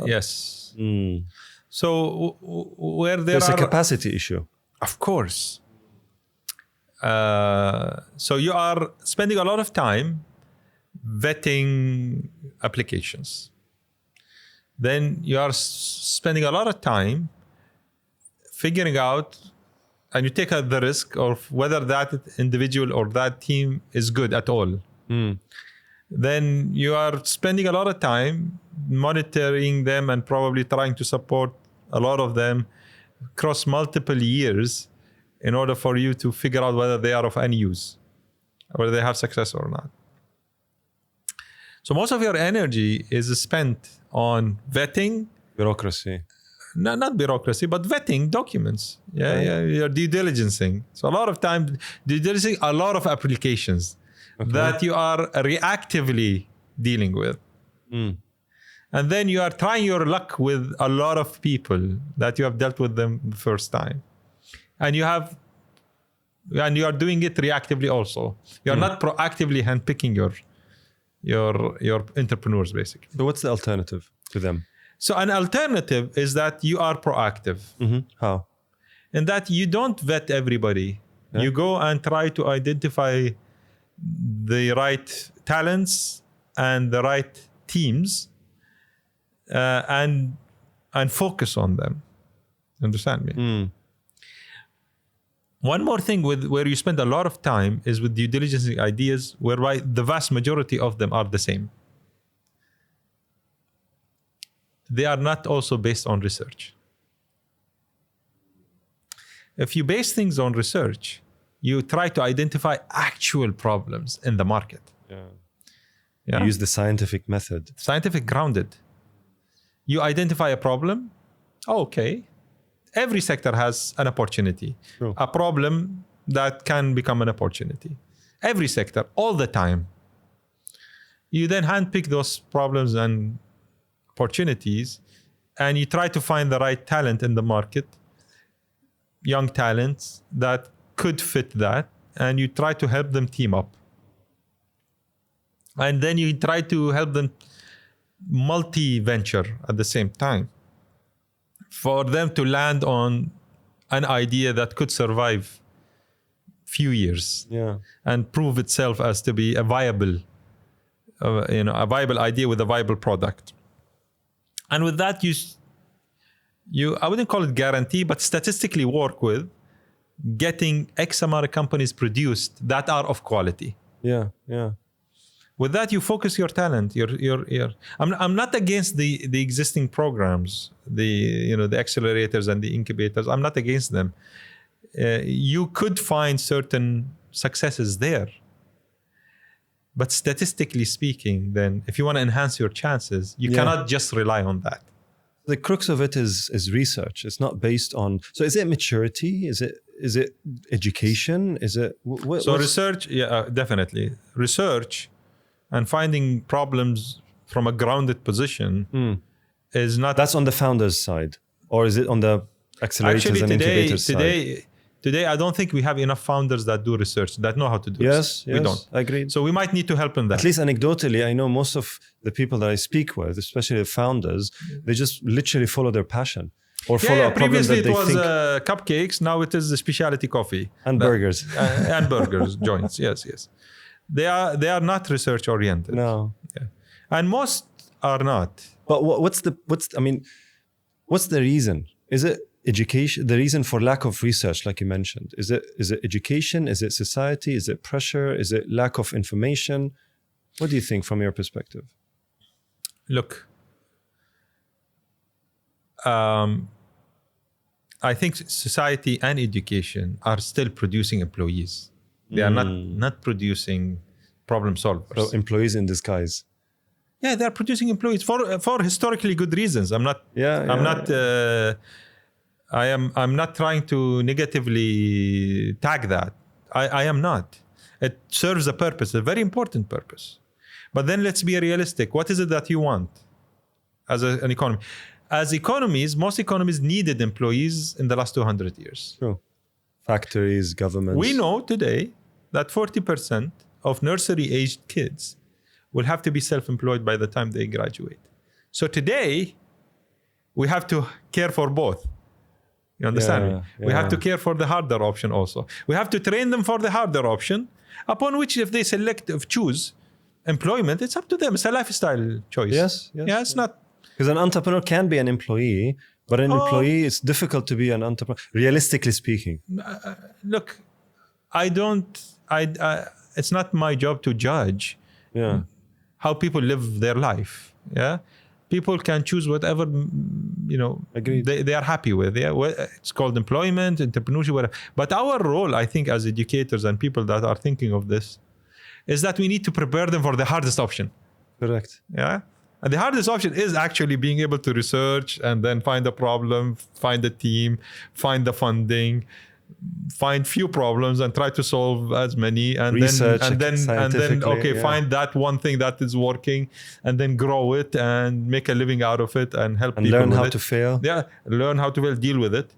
Yes. So where There's a capacity issue. Of course. So you are spending a lot of time vetting applications. Then you are spending a lot of time figuring out, and you take the risk of whether that individual or that team is good at all. Then you are spending a lot of time monitoring them and probably trying to support a lot of them across multiple years in order for you to figure out whether they are of any use, whether they have success or not. So most of your energy is spent on vetting. Bureaucracy. No, not bureaucracy, but vetting documents. Yeah, you're due diligencing. So a lot of time, due diligencing a lot of applications that you are reactively dealing with. And then you are trying your luck with a lot of people that you have dealt with them the first time. And you are doing it reactively also. You're not proactively handpicking your entrepreneurs, basically. So what's the alternative to them? So an alternative is that you are proactive. How? In that you don't vet everybody. Yeah. You go and try to identify the right talents and the right teams, and focus on them. Understand me? One more thing where you spend a lot of time is with due diligence ideas, whereby the vast majority of them are the same. They are not also based on research. If you base things on research, you try to identify actual problems in the market. You use the scientific method. Scientific grounded. You identify a problem. Okay. Every sector has an opportunity. True. A problem that can become an opportunity. Every sector, all the time. You then handpick those problems and opportunities, and you try to find the right talent in the market, young talents that could fit that, and you try to help them team up. And then you try to help them multi-venture at the same time for them to land on an idea that could survive few years and prove itself as to be a viable idea with a viable product. And with that, you I wouldn't call it guarantee, but statistically work with getting X amount of companies produced that are of quality. Yeah. With that, you focus your talent. I'm not against the existing programs, the accelerators and the incubators. I'm not against them. You could find certain successes there. But statistically speaking, then, if you want to enhance your chances, you cannot just rely on that. The crux of it is research. It's not based on. So is it maturity? Is it education? Is it research? Yeah, definitely research and finding problems from a grounded position is not. That's on the founder's side. Or is it on the accelerators Actually, and incubators side? today, I don't think we have enough founders that do research, that know how to do Yes, research. We don't. agreed. So we might need to help in that. At least anecdotally, I know most of the people that I speak with, especially the founders, they just literally follow their passion or follow a problem previously that they it was think. cupcakes. Now it is the specialty coffee And burgers. and burgers joints. Yes. They are not research oriented. No. Yeah. And most are not. But what's the reason? Is it education? The reason for lack of research, like you mentioned, is it education? Is it society? Is it pressure? Is it lack of information? What do you think from your perspective? Look, I think society and education are still producing employees. They are not producing problem solvers. So employees in disguise. Yeah, they're producing employees for historically good reasons. I'm not. I'm not trying to negatively tag that. I am not. It serves a purpose, a very important purpose. But then let's be realistic. What is it that you want as an economy? As economies, most economies needed employees in the last 200 years. True. Factories, governments. We know today that 40% of nursery-aged kids will have to be self-employed by the time they graduate. So today, we have to care for both. You understand me? We have to care for the harder option also. We have to train them for the harder option, upon which if they choose employment, it's up to them. It's a lifestyle choice. Yes. Yeah, it's not. Because an entrepreneur can be an employee, but an employee, it's difficult to be an entrepreneur, realistically speaking. Look, it's not my job to judge how people live their life. Yeah. People can choose whatever, they are happy with. Yeah, it's called employment, entrepreneurship, whatever. But our role, I think, as educators and people that are thinking of this, is that we need to prepare them for the hardest option. Correct. Yeah. And the hardest option is actually being able to research and then find a problem, find a team, find the funding, find few problems and try to solve as many, and then find that one thing that is working and then grow it and make a living out of it and help and people learn with how it. to fail. Yeah, learn how to fail, deal with it.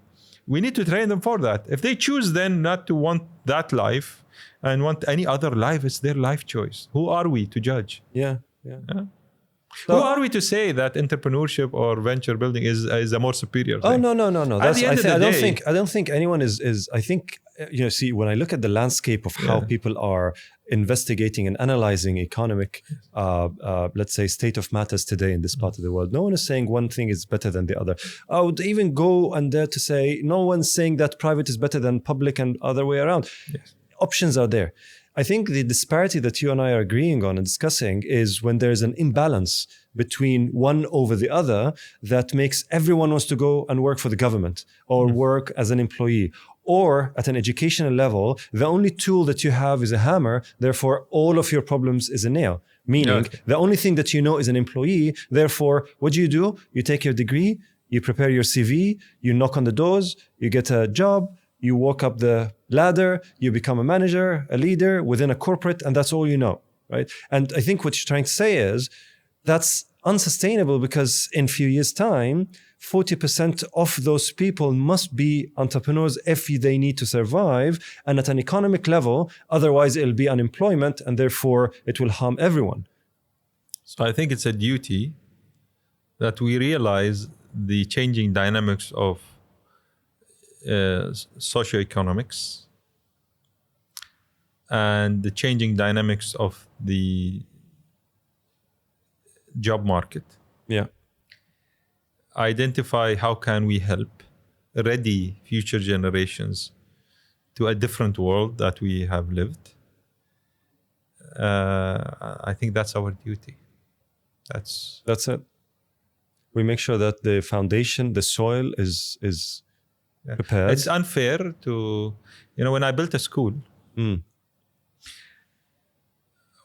We need to train them for that. If they choose then not to want that life and want any other life, it's their life choice. Who are we to judge? Yeah. So, who are we to say that entrepreneurship or venture building is a more superior thing? Oh no. I don't think anyone is. I think see, when I look at the landscape of how people are investigating and analyzing economic, let's say, state of matters today in this part of the world, no one is saying one thing is better than the other. I would even go and dare to say no one's saying that private is better than public and other way around. Yes. Options are there. I think the disparity that you and I are agreeing on and discussing is when there's an imbalance between one over the other that makes everyone wants to go and work for the government or work as an employee. Or at an educational level, the only tool that you have is a hammer, therefore all of your problems is a nail. Meaning the only thing that you know is an employee, therefore what do? You take your degree, you prepare your CV, you knock on the doors, you get a job, you walk up the ladder, you become a manager, a leader within a corporate, and that's all you know, right? And I think what you're trying to say is that's unsustainable because in a few years' time, 40% of those people must be entrepreneurs if they need to survive. And at an economic level, otherwise it'll be unemployment and therefore it will harm everyone. So I think it's a duty that we realize the changing dynamics of socioeconomics and the changing dynamics of the job market. Yeah. Identify how can we help ready future generations to a different world that we have lived. I think that's our duty. That's it. We make sure that the foundation, the soil is prepared. It's unfair to, when I built a school,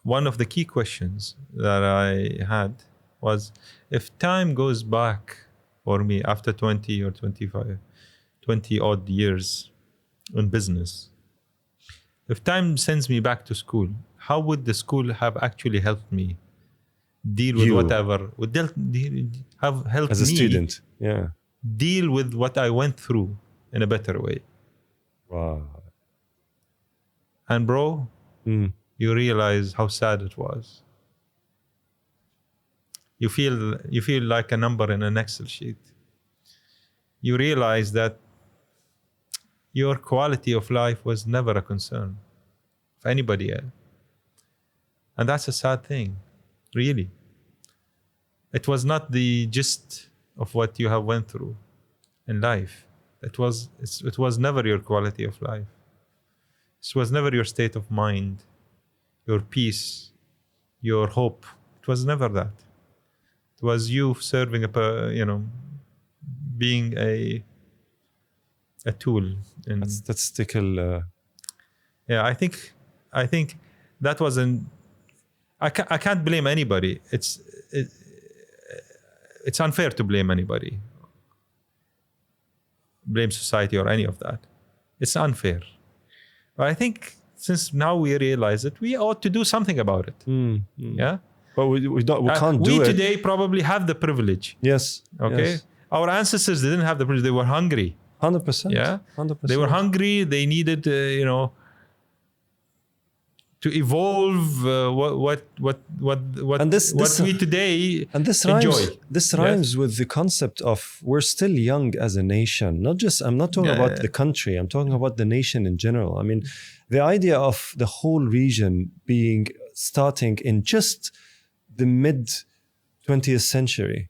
one of the key questions that I had was, if time goes back for me after 20 or 25, 20 odd years in business, if time sends me back to school, how would the school have actually helped me deal with whatever? Would have helped as a me student? Yeah. deal with what I went through in a better way. Wow. And bro, you realize how sad it was. You feel like a number in an Excel sheet. You realize that your quality of life was never a concern of anybody else. And that's a sad thing, really. It was not the gist of what you have went through in life. It was never your quality of life. It was never your state of mind, your peace, your hope. It was never that. It was you serving being a tool. That's stickle. Yeah, I think that was I can't blame anybody. It's unfair to blame anybody, blame society or any of that. It's unfair. But I think since now we realize it, we ought to do something about it. Yeah. But we can't do it. We today probably have the privilege. Yes. Okay. Yes. Our ancestors didn't have the privilege. They were hungry. 100%. Yeah. 100%. They were hungry. They needed, to evolve and this we today and this enjoy. Rhymes, this rhymes with the concept of we're still young as a nation. I'm not talking about the country. I'm talking about the nation in general. I mean, the idea of the whole region starting in just the mid 20th century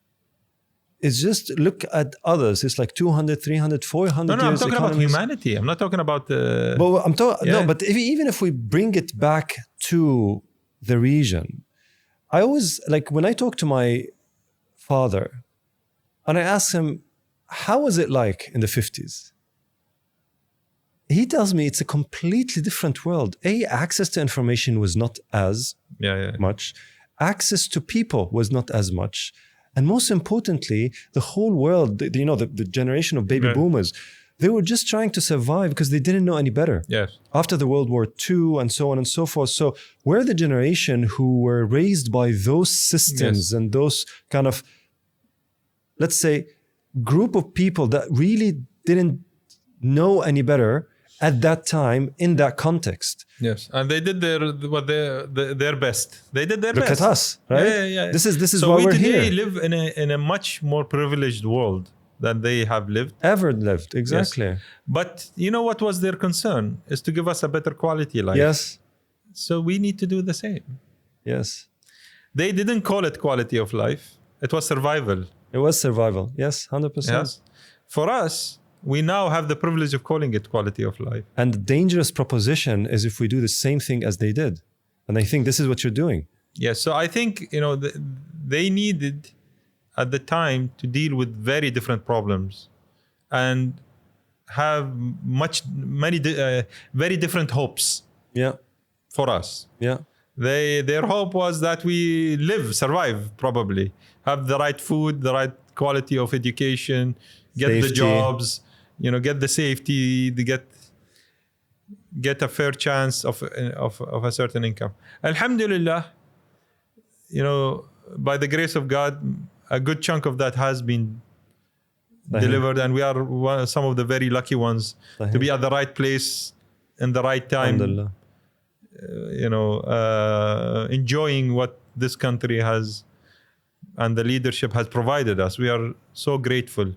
is just look at others. It's like 200, 300, 400 No, years. I'm talking about humanity. I'm not talking about No, but even if we bring it back to the region, I always, like when I talk to my father and I ask him, how was it like in the 50s? He tells me it's a completely different world. Access to information was not as much. Access to people was not as much. And most importantly, the whole world, the generation of baby boomers, they were just trying to survive because they didn't know any better. Yes. After the World War II and so on and so forth. So we're the generation who were raised by those systems and those kind of, let's say, group of people that really didn't know any better at that time in that context. Yes, and they did their best. They did their best. Look at us, right? Yeah. This is so why we're here. So we today live in a much more privileged world than they have lived. Ever lived, exactly. Yes. But you know what was their concern? Is to give us a better quality life. Yes. So we need to do the same. Yes. They didn't call it quality of life. It was survival. It was survival. Yes, 100%. Yes. For us, we now have the privilege of calling it quality of life. And the dangerous proposition is if we do the same thing as they did. And I think this is what you're doing. Yes. So I think, they needed at the time to deal with very different problems and have many very different hopes. Yeah. For us. Yeah. Their hope was that we survive probably, have the right food, the right quality of education, get safety. The jobs, get the safety, get a fair chance of a certain income. Alhamdulillah, by the grace of God, a good chunk of that has been delivered, and we are some of the very lucky ones to be at the right place in the right time. Alhamdulillah. Enjoying what this country has and the leadership has provided us. We are so grateful.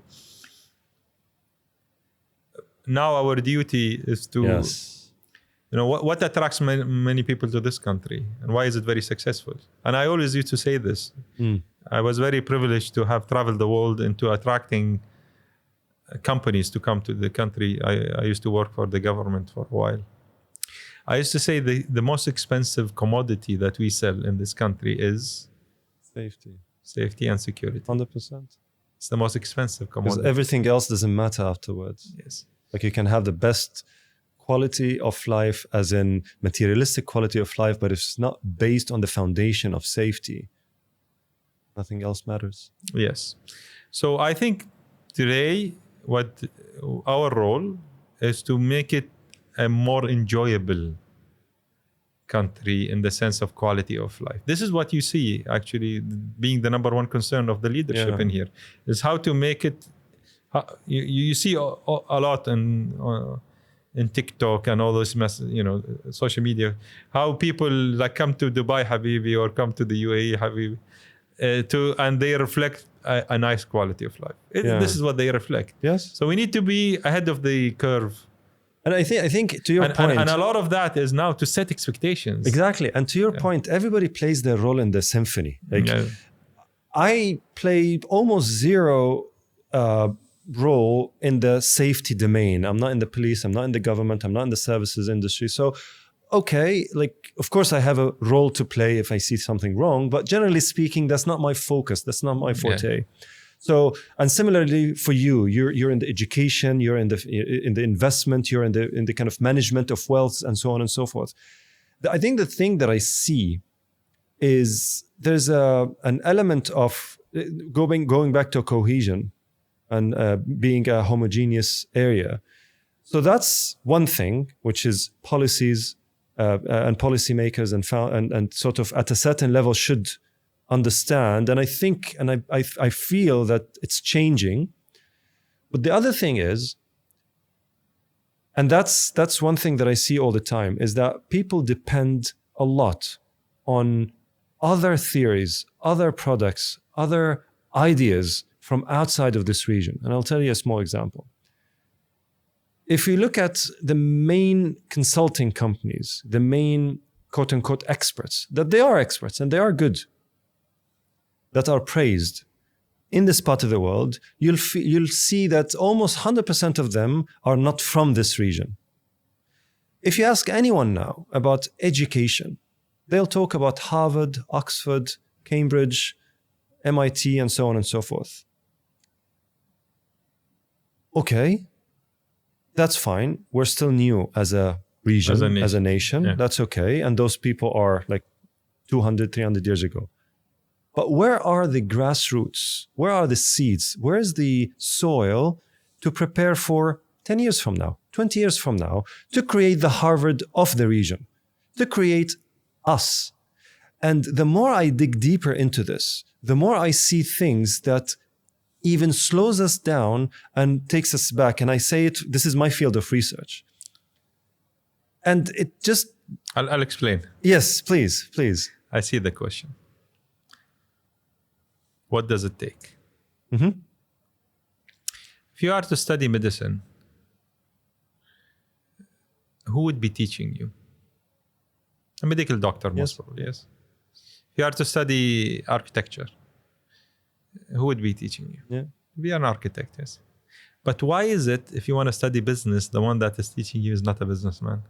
Now our duty is to, what attracts many people to this country and why is it very successful? And I always used to say this. I was very privileged to have traveled the world into attracting companies to come to the country. I used to work for the government for a while. I used to say the most expensive commodity that we sell in this country is safety and security. 100%. It's the most expensive commodity. Because everything else doesn't matter afterwards. Yes. Like you can have the best quality of life, as in materialistic quality of life, but if it's not based on the foundation of safety, nothing else matters. Yes. So I think today what our role is to make it a more enjoyable country in the sense of quality of life. This is what you see actually being the number one concern of the leadership in here, is how You see a lot in TikTok and all those social media, how people like come to Dubai, Habibi, or come to the UAE, Habibi, and they reflect a nice quality of life. This is what they reflect. Yes. So we need to be ahead of the curve. And I think to your point, and a lot of that is now to set expectations. Exactly. And to your point, everybody plays their role in the symphony. Like I play almost zero role in the safety domain. I'm not in the police. I'm not in the government. I'm not in the services industry. So, okay, like, of course I have a role to play if I see something wrong, but generally speaking, that's not my focus. That's not my forte. Yeah. So, and similarly for you, you're in the education, you're in the investment, you're in the kind of management of wealth and so on and so forth. I think the thing that I see is there's an element of going back to cohesion and being a homogeneous area. So that's one thing, which is policies and policymakers and sort of at a certain level should understand. And I think, and I feel that it's changing. But the other thing is, and that's one thing that I see all the time, is that people depend a lot on other theories, other products, other ideas from outside of this region. And I'll tell you a small example. If you look at the main consulting companies, the main quote unquote experts, that they are experts and they are good, that are praised in this part of the world, you'll see that almost 100% of them are not from this region. If you ask anyone now about education, they'll talk about Harvard, Oxford, Cambridge, MIT, and so on and so forth. Okay, that's fine. We're still new as a region, as a nation. Yeah. That's okay. And those people are like 200, 300 years ago. But where are the grassroots? Where are the seeds? Where is the soil to prepare for 10 years from now, 20 years from now, to create the Harvard of the region, to create us? And the more I dig deeper into this, the more I see things that even slows us down and takes us back. And I say it, this is my field of research. And it just... I'll explain. Yes, please. I see the question. What does it take? Mm-hmm. If you are to study medicine, who would be teaching you? A medical doctor, most probably, yes. If you are to study architecture, who would be teaching you? Yeah. Be an architect, yes. But why is it, if you want to study business, the one that is teaching you is not a businessman?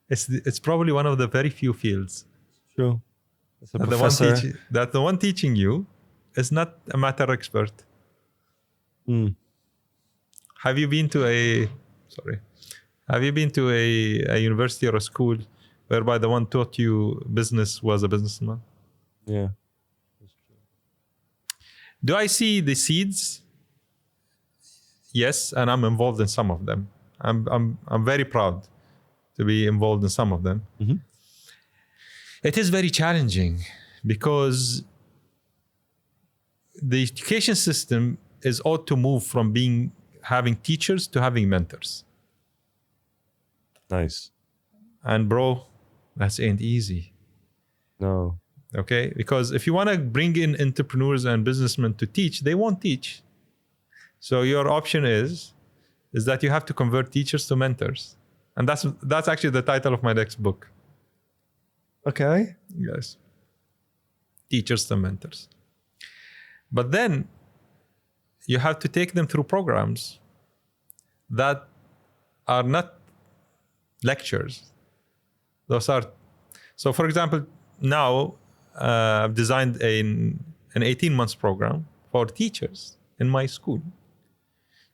It's probably one of the very few fields. True. That the one teaching you is not a matter expert. Mm. Have you been to a university or a school whereby the one taught you business was a businessman? Yeah. Do I see the seeds? Yes, and I'm involved in some of them. I'm very proud to be involved in some of them. Mm-hmm. It is very challenging because the education system is ought to move from having teachers to having mentors. Nice. And bro, that ain't easy. No. Okay, because if you want to bring in entrepreneurs and businessmen to teach, they won't teach. So your option is that you have to convert teachers to mentors. And that's actually the title of my next book. Okay. Yes. Teachers to mentors. But then you have to take them through programs that are not lectures. So for example, now I've designed an 18 months program for teachers in my school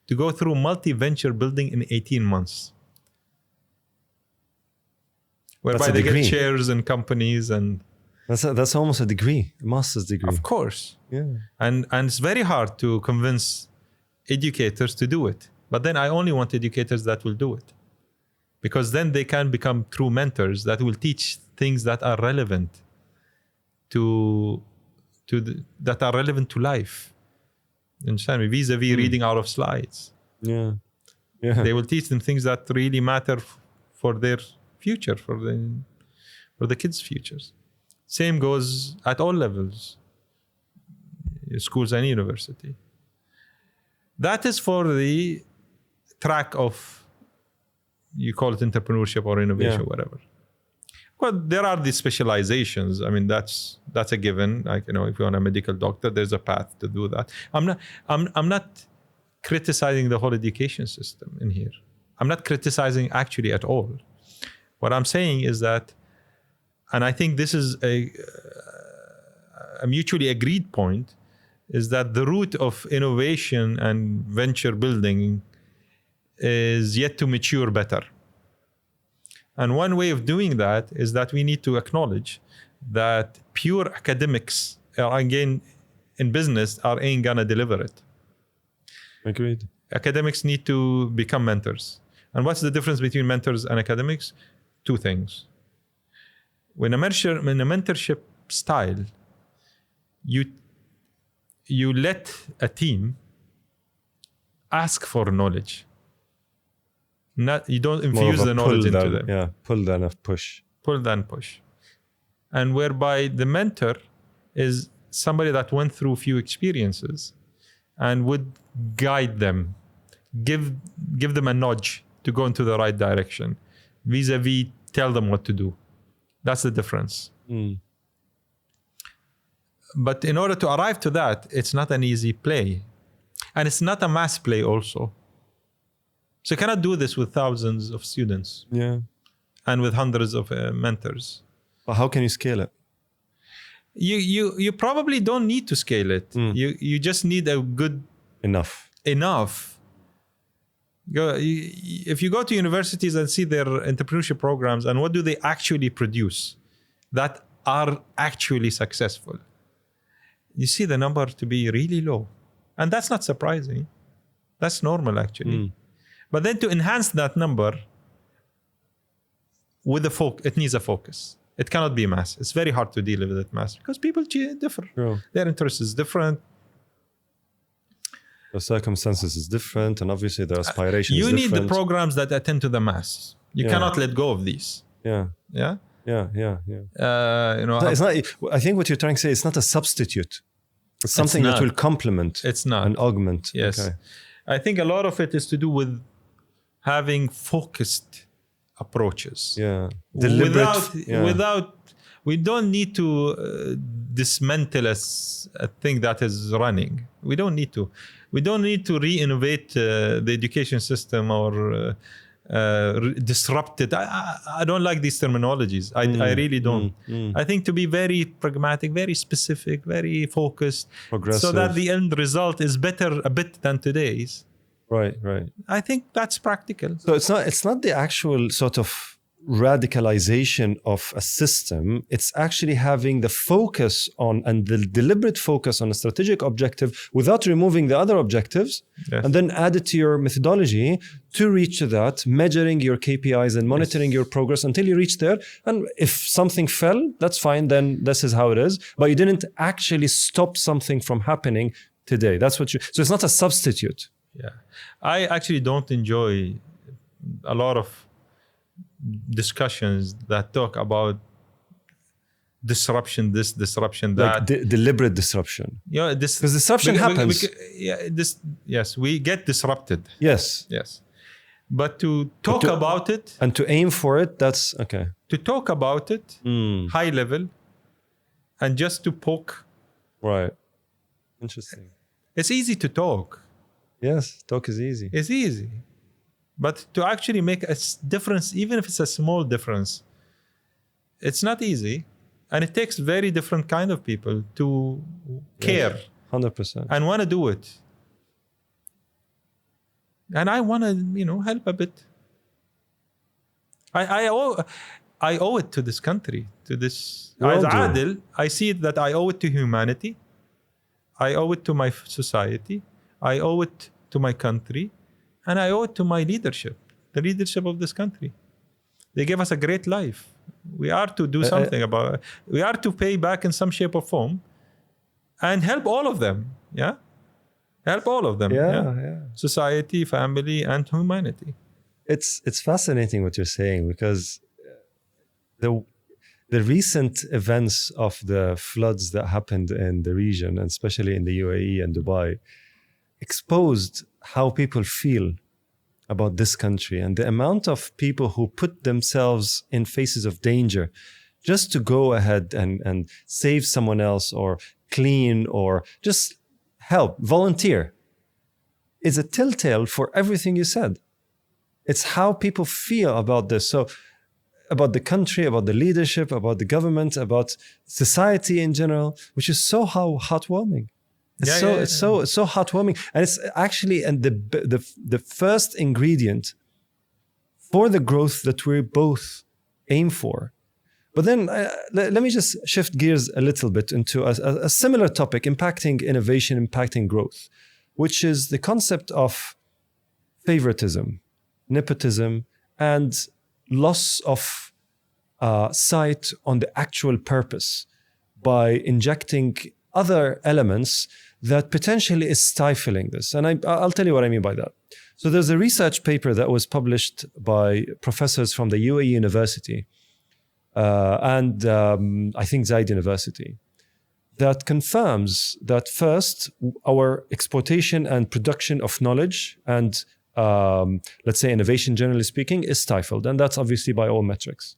to go through multi-venture building in 18 months. Whereby they get shares in companies and... That's almost a degree, a master's degree. Of course. Yeah. And it's very hard to convince educators to do it. But then I only want educators that will do it. Because then they can become true mentors that will teach things that are relevant to life. You understand me? Vis-a-vis reading out of slides. Yeah. Yeah. They will teach them things that really matter for their future, for the kids' futures. Same goes at all levels, schools and university. That is for the track of, you call it entrepreneurship or innovation, whatever. Well, there are these specializations. I mean, that's a given. Like, if you want a medical doctor, there's a path to do that. I'm not criticizing the whole education system in here. I'm not criticizing actually at all. What I'm saying is that, and I think this is a mutually agreed point, is that the root of innovation and venture building is yet to mature better. And one way of doing that is that we need to acknowledge that pure academics, again, in business, ain't gonna deliver it. Agreed. Academics need to become mentors. And what's the difference between mentors and academics? Two things. When a mentorship style, you let a team ask for knowledge. You don't infuse the knowledge into them. Yeah, pull than a push. Pull than push. And whereby the mentor is somebody that went through a few experiences and would guide them, give them a nudge to go into the right direction, vis-a-vis tell them what to do. That's the difference. But in order to arrive to that, it's not an easy play. And it's not a mass play also. So you cannot do this with thousands of students. Yeah. And with hundreds of mentors. But how can you scale it? You probably don't need to scale it. You just need a good enough. If you go to universities and see their entrepreneurship programs and what do they actually produce that are actually successful, you see the number to be really low. And that's not surprising. That's normal actually. But then to enhance that number with it needs a focus. It cannot be mass. It's very hard to deal with it mass because people differ. Yeah. Their interest is different. The circumstances is different, and obviously their aspirations you is different. You need the programs that attend to the mass. You cannot let go of these. Yeah. Yeah? Yeah. It's not, I think what you're trying to say, it's not a substitute. It's something that will complement and augment. Yes. Okay. I think a lot of it is to do with having focused approaches. Yeah. Without we don't need to dismantle a thing that is running. We don't need to. We don't need to re-innovate the education system or disrupt it. I don't like these terminologies. I really don't. I think to be very pragmatic, very specific, very focused, progressive, so that the end result is better a bit than today's. Right. I think that's practical. So it's not the actual sort of radicalization of a system. It's actually having the focus on and the deliberate focus on a strategic objective without removing the other objectives, and then add it to your methodology to reach to that, measuring your KPIs and monitoring your progress until you reach there. And if something fell, that's fine, then this is how it is. But you didn't actually stop something from happening today. That's what so it's not a substitute. Yeah. I actually don't enjoy a lot of discussions that talk about disruption, disruption, that. Like deliberate disruption. Yeah, because disruption happens. We get disrupted. Yes. But to talk about it and to aim for it, that's okay. To talk about it high level and just to poke. Right. Interesting. It's easy to talk. Yes, talk is easy. It's easy. But to actually make a difference, even if it's a small difference, it's not easy. And it takes very different kind of people to care. 100%. And want to do it. And I want to, help a bit. I owe it to this country, to this. As Adil, I see it that I owe it to humanity. I owe it to my society. I owe it to my country. And I owe it to my leadership, the leadership of this country. They gave us a great life. We are to do something about it. We are to pay back in some shape or form and help all of them. Yeah. Help all of them. Yeah. Society, family, and humanity. It's fascinating what you're saying, because the recent events of the floods that happened in the region, and especially in the UAE and Dubai, exposed how people feel about this country, and the amount of people who put themselves in faces of danger just to go ahead and save someone else, or clean, or just help, volunteer, is a telltale for everything you said. It's how people feel about this. So about the country, about the leadership, about the government, about society in general, which is so heartwarming. It's so heartwarming, and it's actually the first ingredient for the growth that we both aim for. But then let me just shift gears a little bit into a similar topic, impacting innovation, impacting growth, which is the concept of favoritism, nepotism, and loss of sight on the actual purpose by injecting other elements that potentially is stifling this. And I'll tell you what I mean by that. So there's a research paper that was published by professors from the UAE University and I think Zayed University, that confirms that first, our exportation and production of knowledge and let's say innovation, generally speaking, is stifled. And that's obviously by all metrics.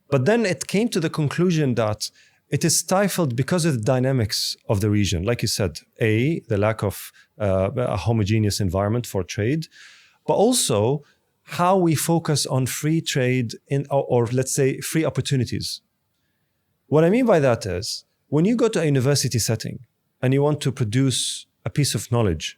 But then it came to the conclusion that it is stifled because of the dynamics of the region. Like you said, the lack of a homogeneous environment for trade, but also how we focus on free trade or let's say free opportunities. What I mean by that is, when you go to a university setting and you want to produce a piece of knowledge,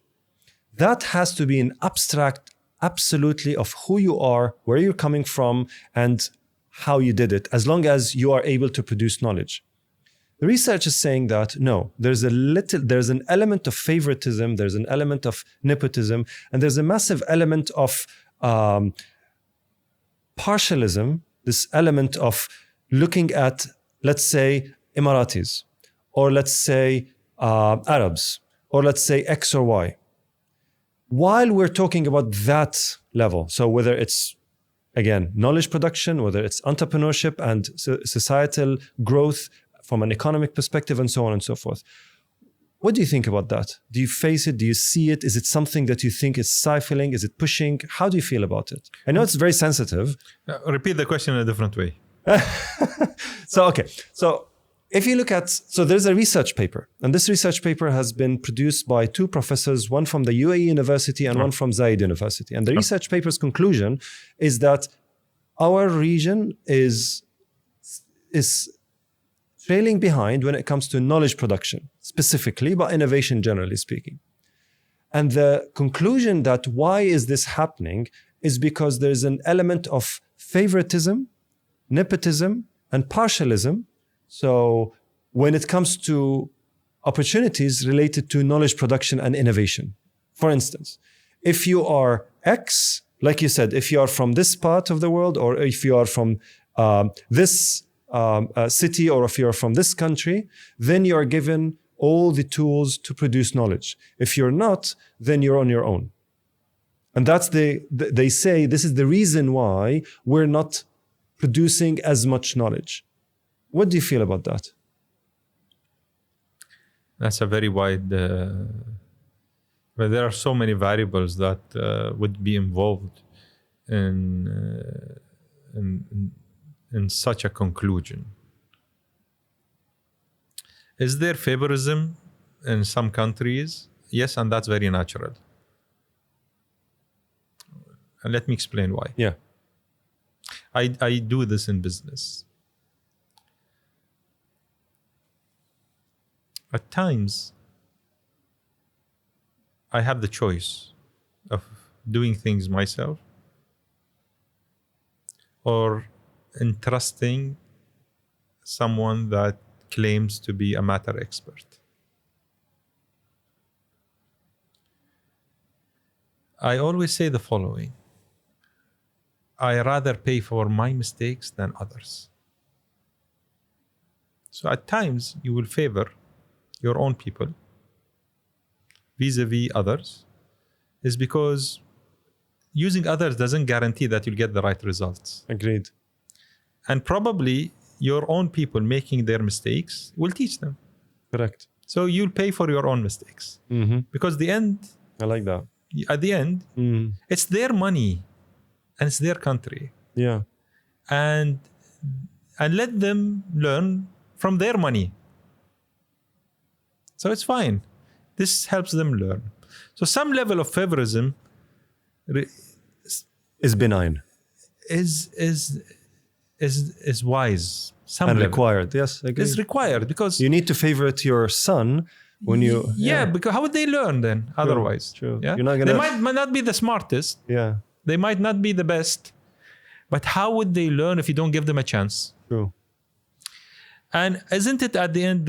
that has to be an abstract, absolutely, of who you are, where you're coming from, and how you did it, as long as you are able to produce knowledge. The research is saying that no, there's an element of favoritism, there's an element of nepotism, and there's a massive element of partialism, this element of looking at, let's say, Emiratis, or let's say Arabs, or let's say X or Y. While we're talking about that level, so whether it's, again, knowledge production, whether it's entrepreneurship and societal growth from an economic perspective, and so on and so forth. What do you think about that? Do you face it? Do you see it? Is it something that you think is stifling? Is it pushing? How do you feel about it? I know it's very sensitive. Repeat the question in a different way. So if you look at, so there's a research paper, and this research paper has been produced by two professors, one from the UAE University and one from Zayed University. And the research paper's conclusion is that our region is trailing behind when it comes to knowledge production, specifically, but innovation generally speaking. And the conclusion that why is this happening is because there's an element of favoritism, nepotism, and partialism. So when it comes to opportunities related to knowledge production and innovation, for instance, if you are X, like you said, if you are from this part of the world, or if you are from this city, or if you're from this country, then you are given all the tools to produce knowledge. If you're not, then you're on your own. And that's they say this is the reason why we're not producing as much knowledge. What do you feel about that? That's a very wide, but there are so many variables that would be involved in such a conclusion. Is there favorism in some countries? Yes, and that's very natural. And let me explain why. Yeah. I do this in business. At times, I have the choice of doing things myself or entrusting someone that claims to be a matter expert. I always say the following: I rather pay for my mistakes than others. So at times you will favor your own people vis-a-vis others is because using others doesn't guarantee that you'll get the right results. Agreed. And probably your own people making their mistakes will teach them. Correct. So you'll pay for your own mistakes. Because the end, I like that. at the end, it's their money and it's their country. Yeah. And let them learn from their money. So it's fine. This helps them learn. So some level of favorism Is benign. is wise. Some And level. required. Yes, agreed. It's required because You need to favorite your son when you... yeah, because how would they learn then otherwise? True. Yeah? You're not They gonna... might not be the smartest. Yeah. They might not be the best. But how would they learn if you don't give them a chance? True. And isn't it at the end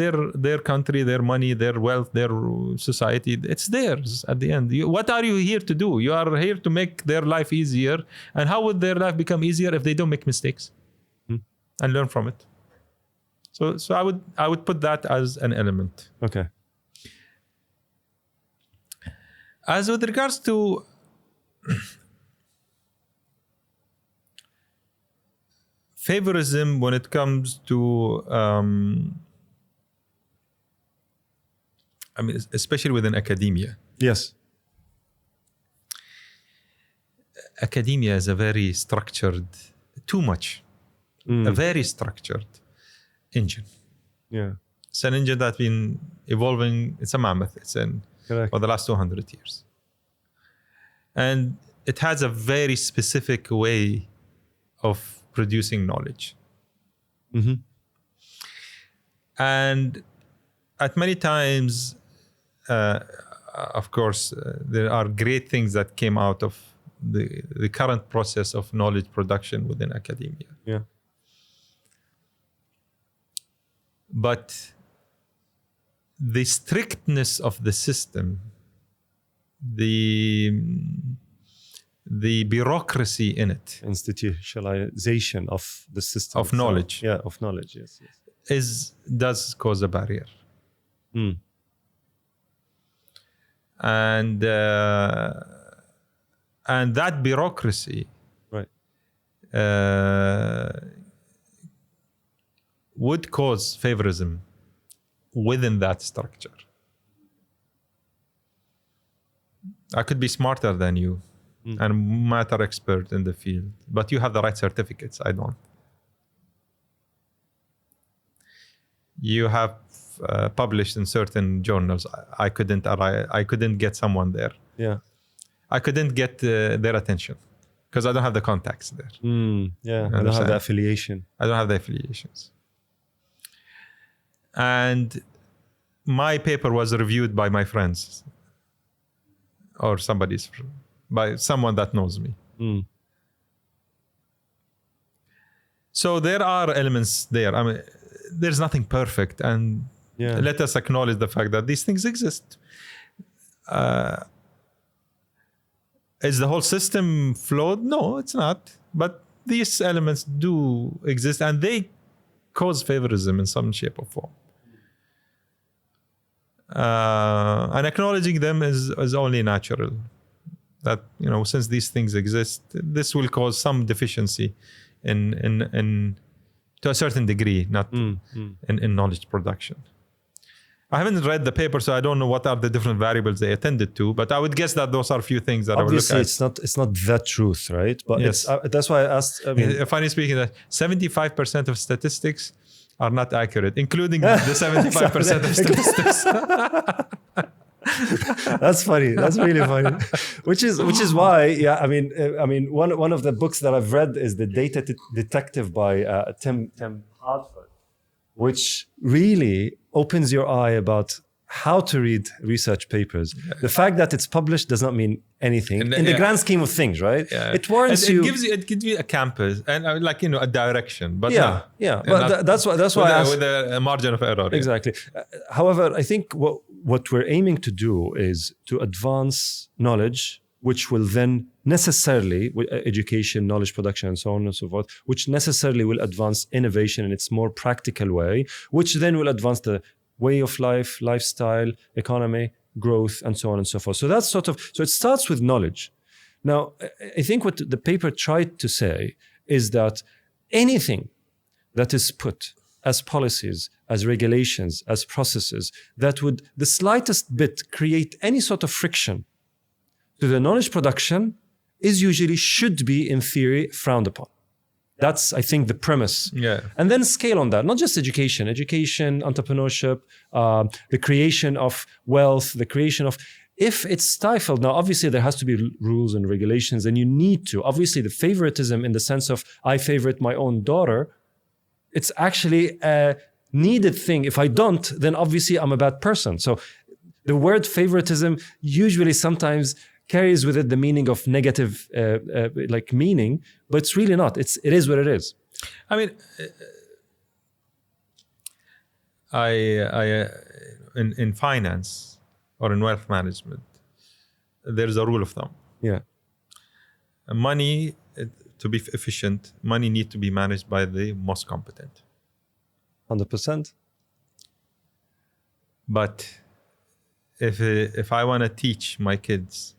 their country, their money, their wealth, their society? It's theirs at the end. What are you here to do? You are here to make their life easier. And how would their life become easier if they don't make mistakes and learn from it? So I would put that as an element. Okay. As with regards to favorism when it comes to, especially within academia. Yes. Academia is a very structured, too much, a very structured engine. Yeah. It's an engine that's been evolving. It's a mammoth. It's for the last 200 years. And it has a very specific way of producing knowledge. And at many times, of course, there are great things that came out of the current process of knowledge production within academia. Yeah. But the strictness of the system, the bureaucracy in it, institutionalization of the system of knowledge, of knowledge, yes, does cause a barrier. And that bureaucracy, right, would cause favorism within that structure. I could be smarter than you and matter expert in the field, but you have the right certificates. I don't. You have published in certain journals. I couldn't get someone there. Yeah. I couldn't get their attention because I don't have the contacts there. Yeah. I don't have the affiliation. I don't have the affiliations. And my paper was reviewed by my friends or by someone that knows me. So there are elements there. I mean, there's nothing perfect, and let us acknowledge the fact that these things exist. Is the whole system flawed? No, it's not. But these elements do exist, and they cause favorism in some shape or form. And acknowledging them is only natural. That, since these things exist, this will cause some deficiency in to a certain degree, not in knowledge production. I haven't read the paper, so I don't know what are the different variables they attended to, but I would guess that those are a few things that obviously I would look at. It's not the truth, right? But yes. That's why I asked. I mean, funny speaking, that 75% of statistics are not accurate, including the 75% of statistics. That's funny. That's really funny. Which is why, I mean, one of the books that I've read is The Data Detective by Tim Hartford, which really opens your eye about how to read research papers. The fact that it's published does not mean anything in the grand scheme of things, right? Yeah. It warrants you. It gives you a campus and a direction, but but that's why with a margin of error. Exactly. However, I think what we're aiming to do is to advance knowledge, which will then necessarily, with education, knowledge production, and so on and so forth, which necessarily will advance innovation in its more practical way, which then will advance the way of life, lifestyle, economy, growth, and so on and so forth. So that's so it starts with knowledge. Now, I think what the paper tried to say is that anything that is put as policies, as regulations, as processes that would the slightest bit create any sort of friction to the knowledge production should be in theory frowned upon. That's, I think, the premise. Yeah. And then scale on that, not just education, entrepreneurship, the creation of wealth, the creation of, if it's stifled, now obviously there has to be rules and regulations, and you need to. Obviously the favoritism in the sense of I favorite my own daughter, it's actually a needed thing. If I don't, then obviously I'm a bad person. So the word favoritism usually sometimes carries with it the meaning of negative meaning, but it's really not. It is what it is. I mean, in finance or in wealth management, there's a rule of thumb. Yeah. Money, to be efficient, money needs to be managed by the most competent. 100%. But if I want to teach my kids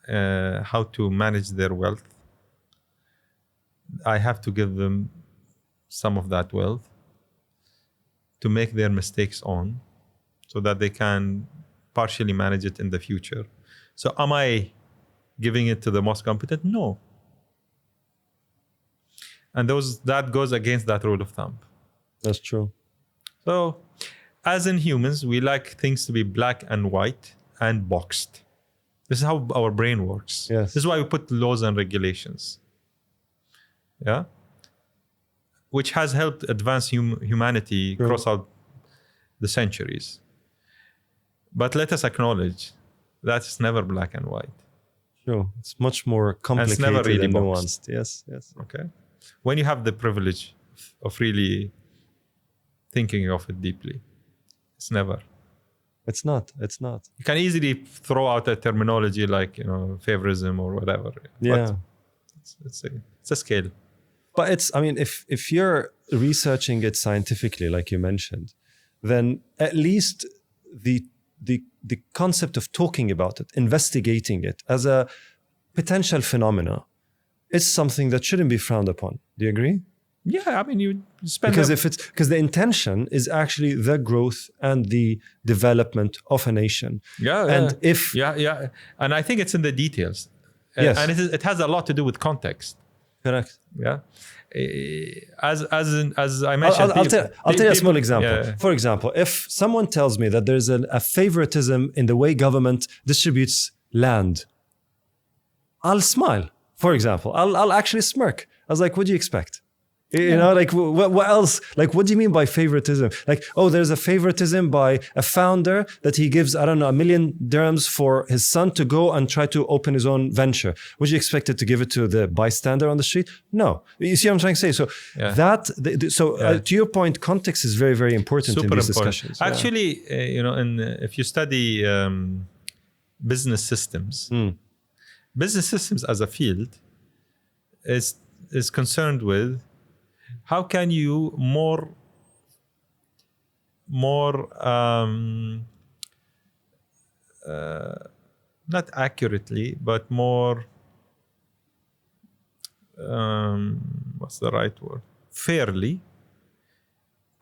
how to manage their wealth, I have to give them some of that wealth to make their mistakes on, so that they can partially manage it in the future. So am I giving it to the most competent? No. And that goes against that rule of thumb. That's true. So as in humans, we like things to be black and white and boxed. This is how our brain works. Yes. This is why we put laws and regulations. Yeah. Which has helped advance humanity across the centuries. But let us acknowledge that it's never black and white. Sure. It's much more complicated and it's never really and boxed. nuanced. Yes, yes. Okay. When you have the privilege of really thinking of it deeply, it's never. It's not. It's not. You can easily throw out a terminology like, favorism or whatever. Yeah. But it's a scale. But if you're researching it scientifically, like you mentioned, then at least the concept of talking about it, investigating it as a potential phenomena, is something that shouldn't be frowned upon. Do you agree? Yeah, you spend because the intention is actually the growth and the development of a nation. Yeah, and and I think it's in the details. Yes. And it has a lot to do with context. Correct. Yeah. As I mentioned, I'll tell you a small example. Yeah. For example, if someone tells me that there's a favoritism in the way government distributes land, I'll smile. For example, I'll actually smirk. I was like, what do you expect? What else? What do you mean by favoritism? There's a favoritism by a founder that he gives, I don't know, $1 million dirhams for his son to go and try to open his own venture. Would you expect it to give it to the bystander on the street? No. You see what I'm trying to say? So to your point, context is very, very important in these discussions. Actually, if you study business systems, business systems as a field is concerned with how can you more not accurately, but more what's the right word? Fairly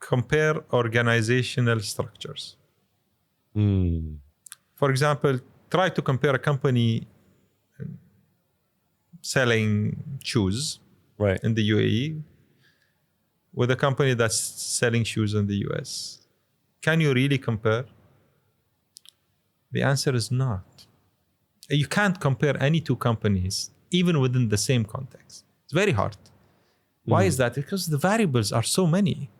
compare organizational structures. For example, try to compare a company selling shoes in the UAE with a company that's selling shoes in the US. Can you really compare? The answer is not. You can't compare any two companies, even within the same context. It's very hard. Why is that? Because the variables are so many.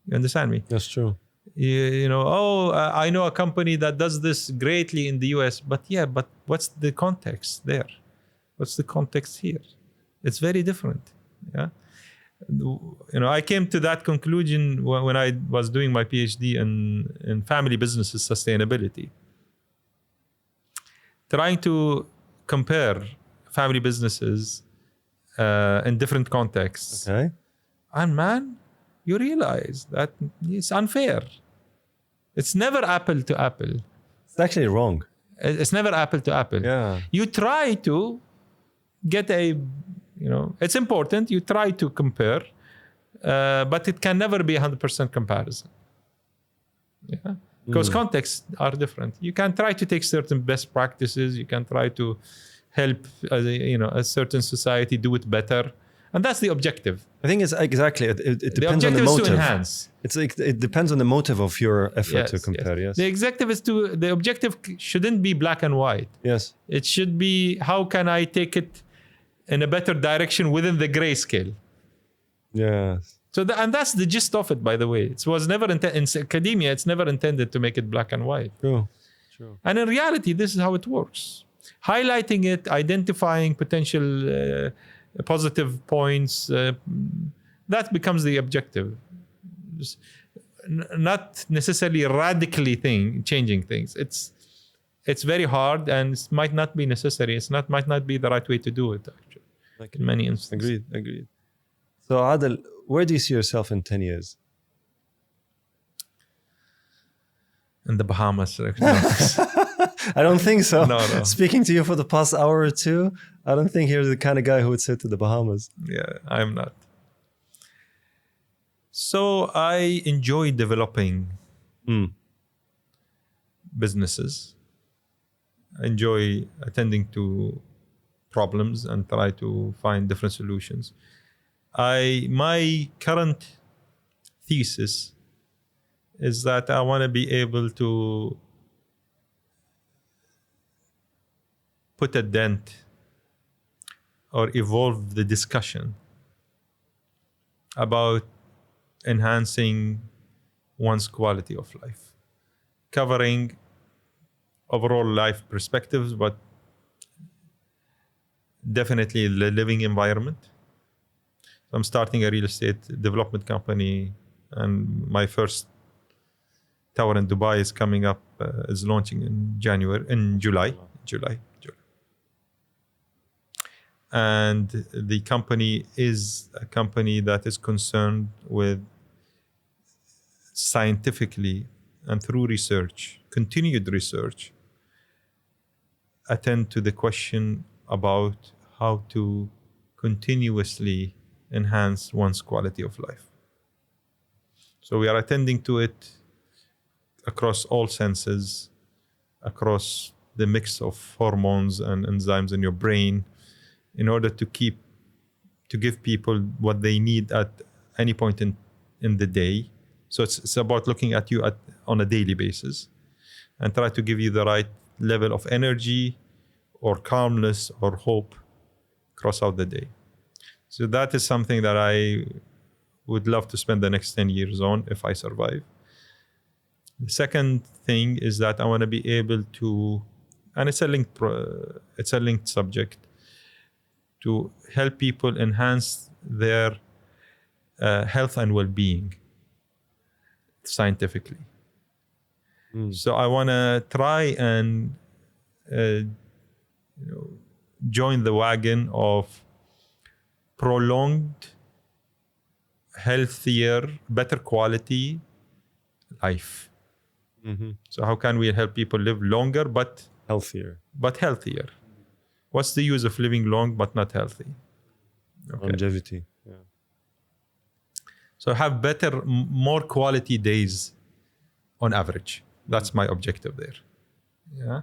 You understand me? That's true. I know a company that does this greatly in the US, but what's the context there? What's the context here? It's very different. Yeah. I came to that conclusion when I was doing my PhD in family businesses sustainability. Trying to compare family businesses in different contexts. Okay. And man, you realize that it's unfair. It's never apple to apple. It's actually wrong. It's never apple to apple. Yeah. You try to get it's important. You try to compare, but it can never be 100% comparison. Yeah. Because contexts are different. You can try to take certain best practices. You can try to help, a certain society do it better. And that's the objective. I think it's exactly. It The depends on the objective is to motive. enhance. It's like it depends on the motive of your effort to compare. Yes. The objective shouldn't be black and white. Yes. It should be, how can I take it in a better direction within the grayscale? Yes. So and that's the gist of it, by the way. It was never in academia. It's never intended to make it black and white. True. And in reality, this is how it works. Highlighting it, identifying potential positive points, that becomes the objective. Not necessarily radically changing things. It's very hard, and it might not be necessary. Might not be the right way to do it, actually, in many instances. Agreed. So Adil, where do you see yourself in 10 years? In the Bahamas. I don't think so. No. Speaking to you for the past hour or two, I don't think you're the kind of guy who would say to the Bahamas. Yeah, I'm not. So I enjoy developing businesses. I enjoy attending to problems and try to find different solutions. My current thesis is that I want to be able to put a dent or evolve the discussion about enhancing one's quality of life, covering overall life perspectives, but definitely the living environment. I'm starting a real estate development company, and my first tower in Dubai is coming up, is launching in July. And the company is a company that is concerned with scientifically and through research, continued research, attend to the question about how to continuously enhance one's quality of life. So we are attending to it across all senses, across the mix of hormones and enzymes in your brain, in order to give people what they need at any point in the day. So it's about looking at you on a daily basis and try to give you the right level of energy or calmness or hope across out the day. So that is something that I would love to spend the next 10 years on if I survive. The second thing is that I want to be able to, and it's a linked subject, to help people enhance their health and well-being scientifically. So I want to try and join the wagon of prolonged, healthier, better quality life. So how can we help people live longer but healthier? What's the use of living long but not healthy? Okay. Longevity. Yeah. So have better, more quality days on average. That's my objective there. Yeah.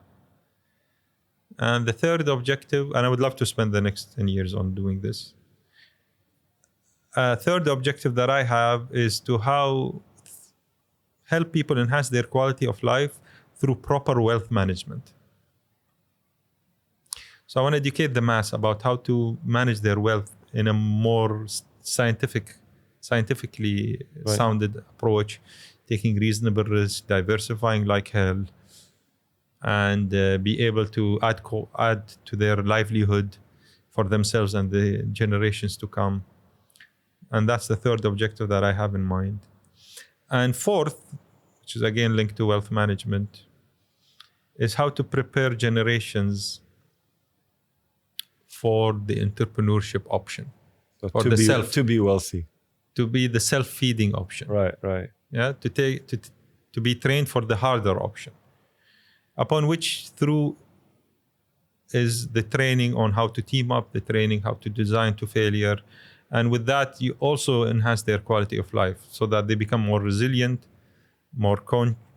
And the third objective, and I would love to spend the next 10 years on doing this. Third objective that I have is to help people enhance their quality of life through proper wealth management. So I want to educate the mass about how to manage their wealth in a more scientifically sounded approach, taking reasonable risks, diversifying like hell, and be able to add to their livelihood for themselves and the generations to come. And that's the third objective that I have in mind. And fourth, which is again linked to wealth management, is how to prepare generations for the entrepreneurship option. So for to be wealthy. To be the self-feeding option. Right. Yeah, to to be trained for the harder option, upon which through is the training on how to team up, the training how to design to failure. And with that, you also enhance their quality of life so that they become more resilient, more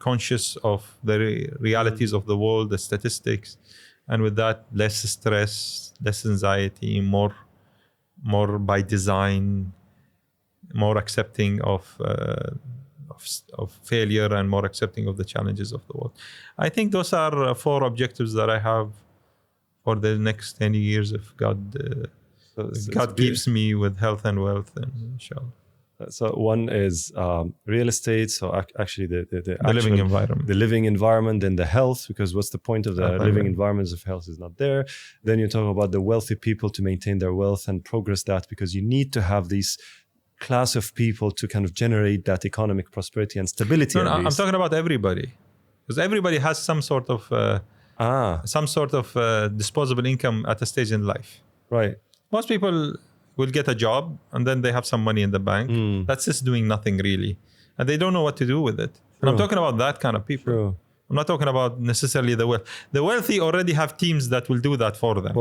conscious of the realities of the world, the statistics. And with that, less stress, less anxiety, more by design, more accepting of failure and more accepting of the challenges of the world. I think those are 4 objectives that I have for the next 10 years if God keeps me with health and wealth, and inshallah. So one is real estate. So actually the living environment. The living environment and the health, because what's the point of the living environments if health is not there? Then you talk about the wealthy people to maintain their wealth and progress that, because you need to have these class of people to kind of generate that economic prosperity and stability. No, I'm talking about everybody, because everybody has some sort of disposable income at a stage in life. Right. Most people will get a job and then they have some money in the bank. That's just doing nothing really. And they don't know what to do with it. True. And I'm talking about that kind of people. True. I'm not talking about necessarily the wealth. The wealthy already have teams that will do that for them.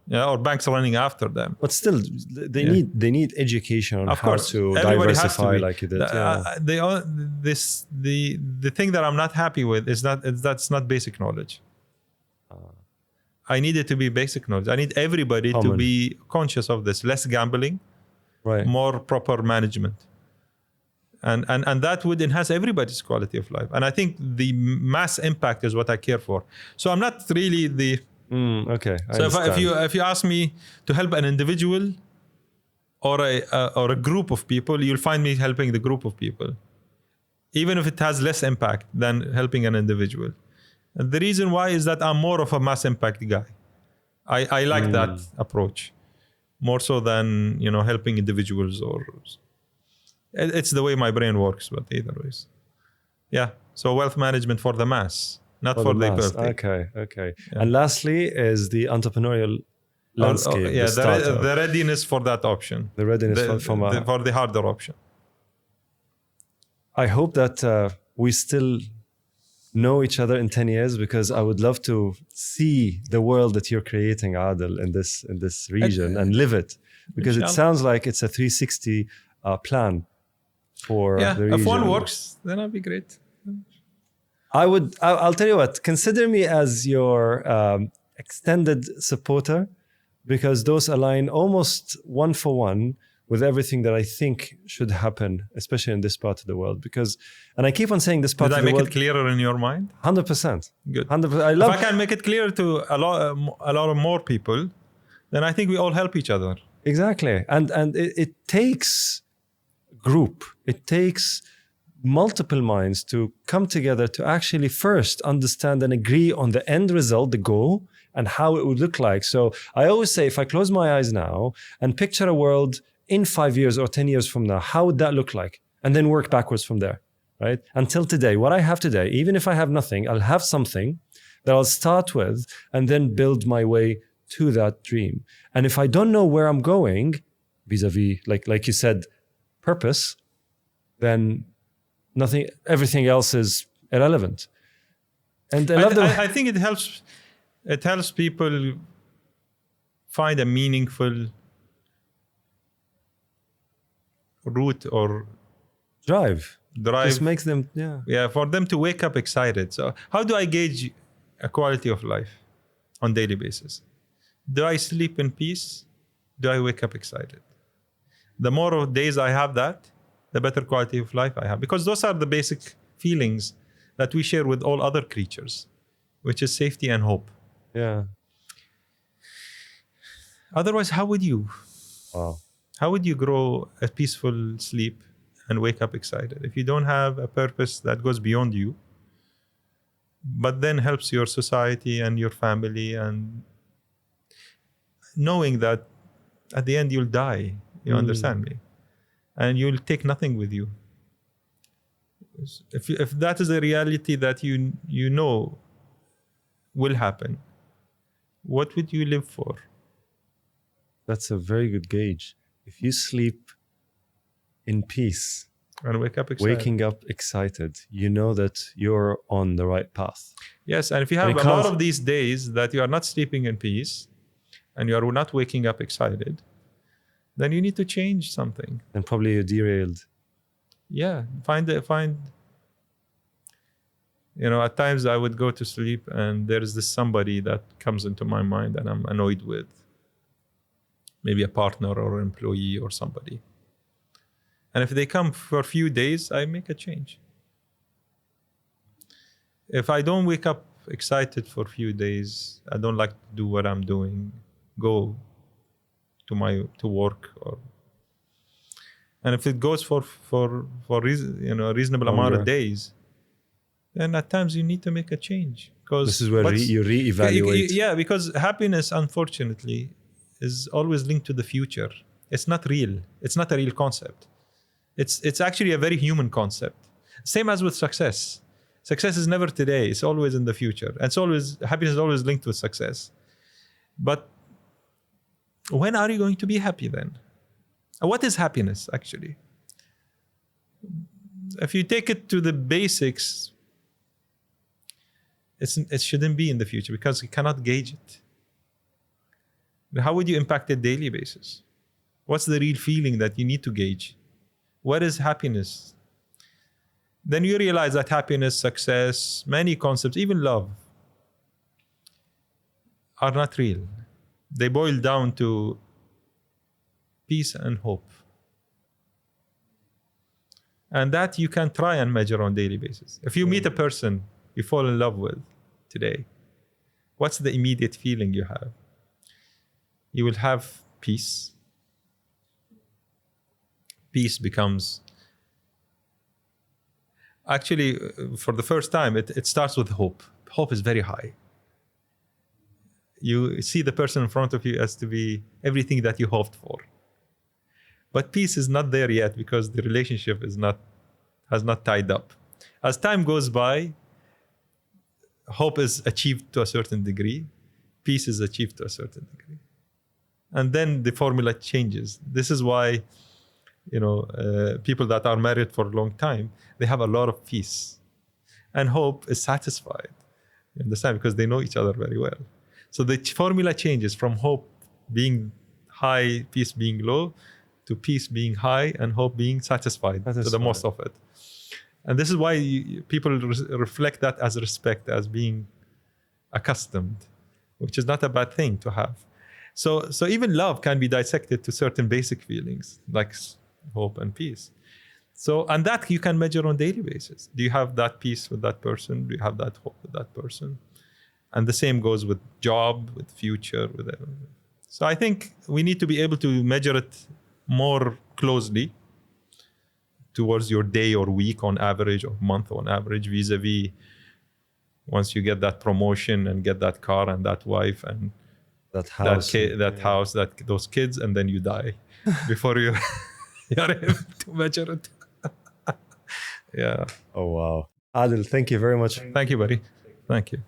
Yeah, or banks running after them. But still, they need education on how to diversify, like you did. The thing that I'm not happy with is that's not basic knowledge. I need it to be basic knowledge. I need everybody to be conscious of this. Less gambling, more proper management. And that would enhance everybody's quality of life. And I think the mass impact is what I care for. So I'm not really the... if you ask me to help an individual or a group of people, you'll find me helping the group of people, even if it has less impact than helping an individual. And the reason why is that I'm more of a mass impact guy. I like that approach more so than helping individuals, or it's the way my brain works. But either ways, so wealth management for the mass, not for the birthday. Okay. Yeah. And lastly is the entrepreneurial landscape. The readiness for that option. The readiness for the harder option. I hope that we still know each other in 10 years, because I would love to see the world that you're creating, Adil, in this region and live it, because it sounds like it's a 360 plan for the region. If one works, then that'd be great. I'll tell you what, consider me as your extended supporter, because those align almost one for one with everything that I think should happen, especially in this part of the world. And I keep on saying this part of the world. Did I make it clearer in your mind? 100%. Good. 100%. If I can make it clear to a lot of more people, then I think we all help each other. Exactly. And it takes group. It takes multiple minds to come together to actually first understand and agree on the end result, the goal, and how it would look like. So I always say, if I close my eyes now and picture a world in 5 years or 10 years from now, how would that look like? And then work backwards from there, right? Until today, what I have today, even if I have nothing, I'll have something that I'll start with and then build my way to that dream. And if I don't know where I'm going, vis-a-vis, like you said, purpose, then everything else is irrelevant. And I think it helps people find a meaningful route or drive. This makes them, for them to wake up excited. So how do I gauge a quality of life on daily basis? Do I sleep in peace? Do I wake up excited? The more days I have that, the better quality of life I have, because those are the basic feelings that we share with all other creatures, which is safety and hope. Yeah. Otherwise, how would you? Wow. How would you grow a peaceful sleep and wake up excited if you don't have a purpose that goes beyond you, but then helps your society and your family, and knowing that at the end you'll die, you understand me, and you'll take nothing with you. If that is a reality that you know will happen, what would you live for? That's a very good gauge. If you sleep in peace, And wake up excited. Waking up excited. You know that you're on the right path. Yes, and if you have a lot of these days that you are not sleeping in peace and you are not waking up excited, then you need to change something. And probably you're derailed. Yeah, find at times I would go to sleep and there is this somebody that comes into my mind and I'm annoyed with. Maybe a partner or an employee or somebody. And if they come for a few days, I make a change. If I don't wake up excited for a few days, I don't like to do what I'm doing, go to work, and if it goes for a reasonable amount of days, then at times you need to make a change. Because this is where you reevaluate. Yeah, because happiness, unfortunately, is always linked to the future. It's not real. It's not a real concept. It's actually a very human concept. Same as with success. Success is never today. It's always in the future. And happiness is always linked with success. But when are you going to be happy then? What is happiness, actually? If you take it to the basics, it shouldn't be in the future because you cannot gauge it. How would you impact it daily basis? What's the real feeling that you need to gauge? What is happiness? Then you realize that happiness, success, many concepts, even love, are not real. They boil down to peace and hope. And that you can try and measure on a daily basis. If you meet a person you fall in love with today, what's the immediate feeling you have? You will have peace. Peace becomes... Actually, for the first time, it starts with hope. Hope is very high. You see the person in front of you as to be everything that you hoped for. But peace is not there yet because the relationship has not tied up. As time goes by, hope is achieved to a certain degree. Peace is achieved to a certain degree. And then the formula changes. This is why people that are married for a long time, they have a lot of peace. And hope is satisfied. You understand? Because they know each other very well. So the formula changes from hope being high, peace being low, to peace being high and hope being satisfied to the most of it. And this is why people reflect that as respect, as being accustomed, which is not a bad thing to have. So even love can be dissected to certain basic feelings like hope and peace. And that you can measure on a daily basis. Do you have that peace with that person? Do you have that hope with that person? And the same goes with job, with future, with everything. So I think we need to be able to measure it more closely towards your day or week on average or month on average, vis-a-vis once you get that promotion and get that car and that wife and that house, house, those kids, and then you die before you're able to measure it. Yeah. Oh, wow. Adil, thank you very much. Thank you, buddy. Thank you.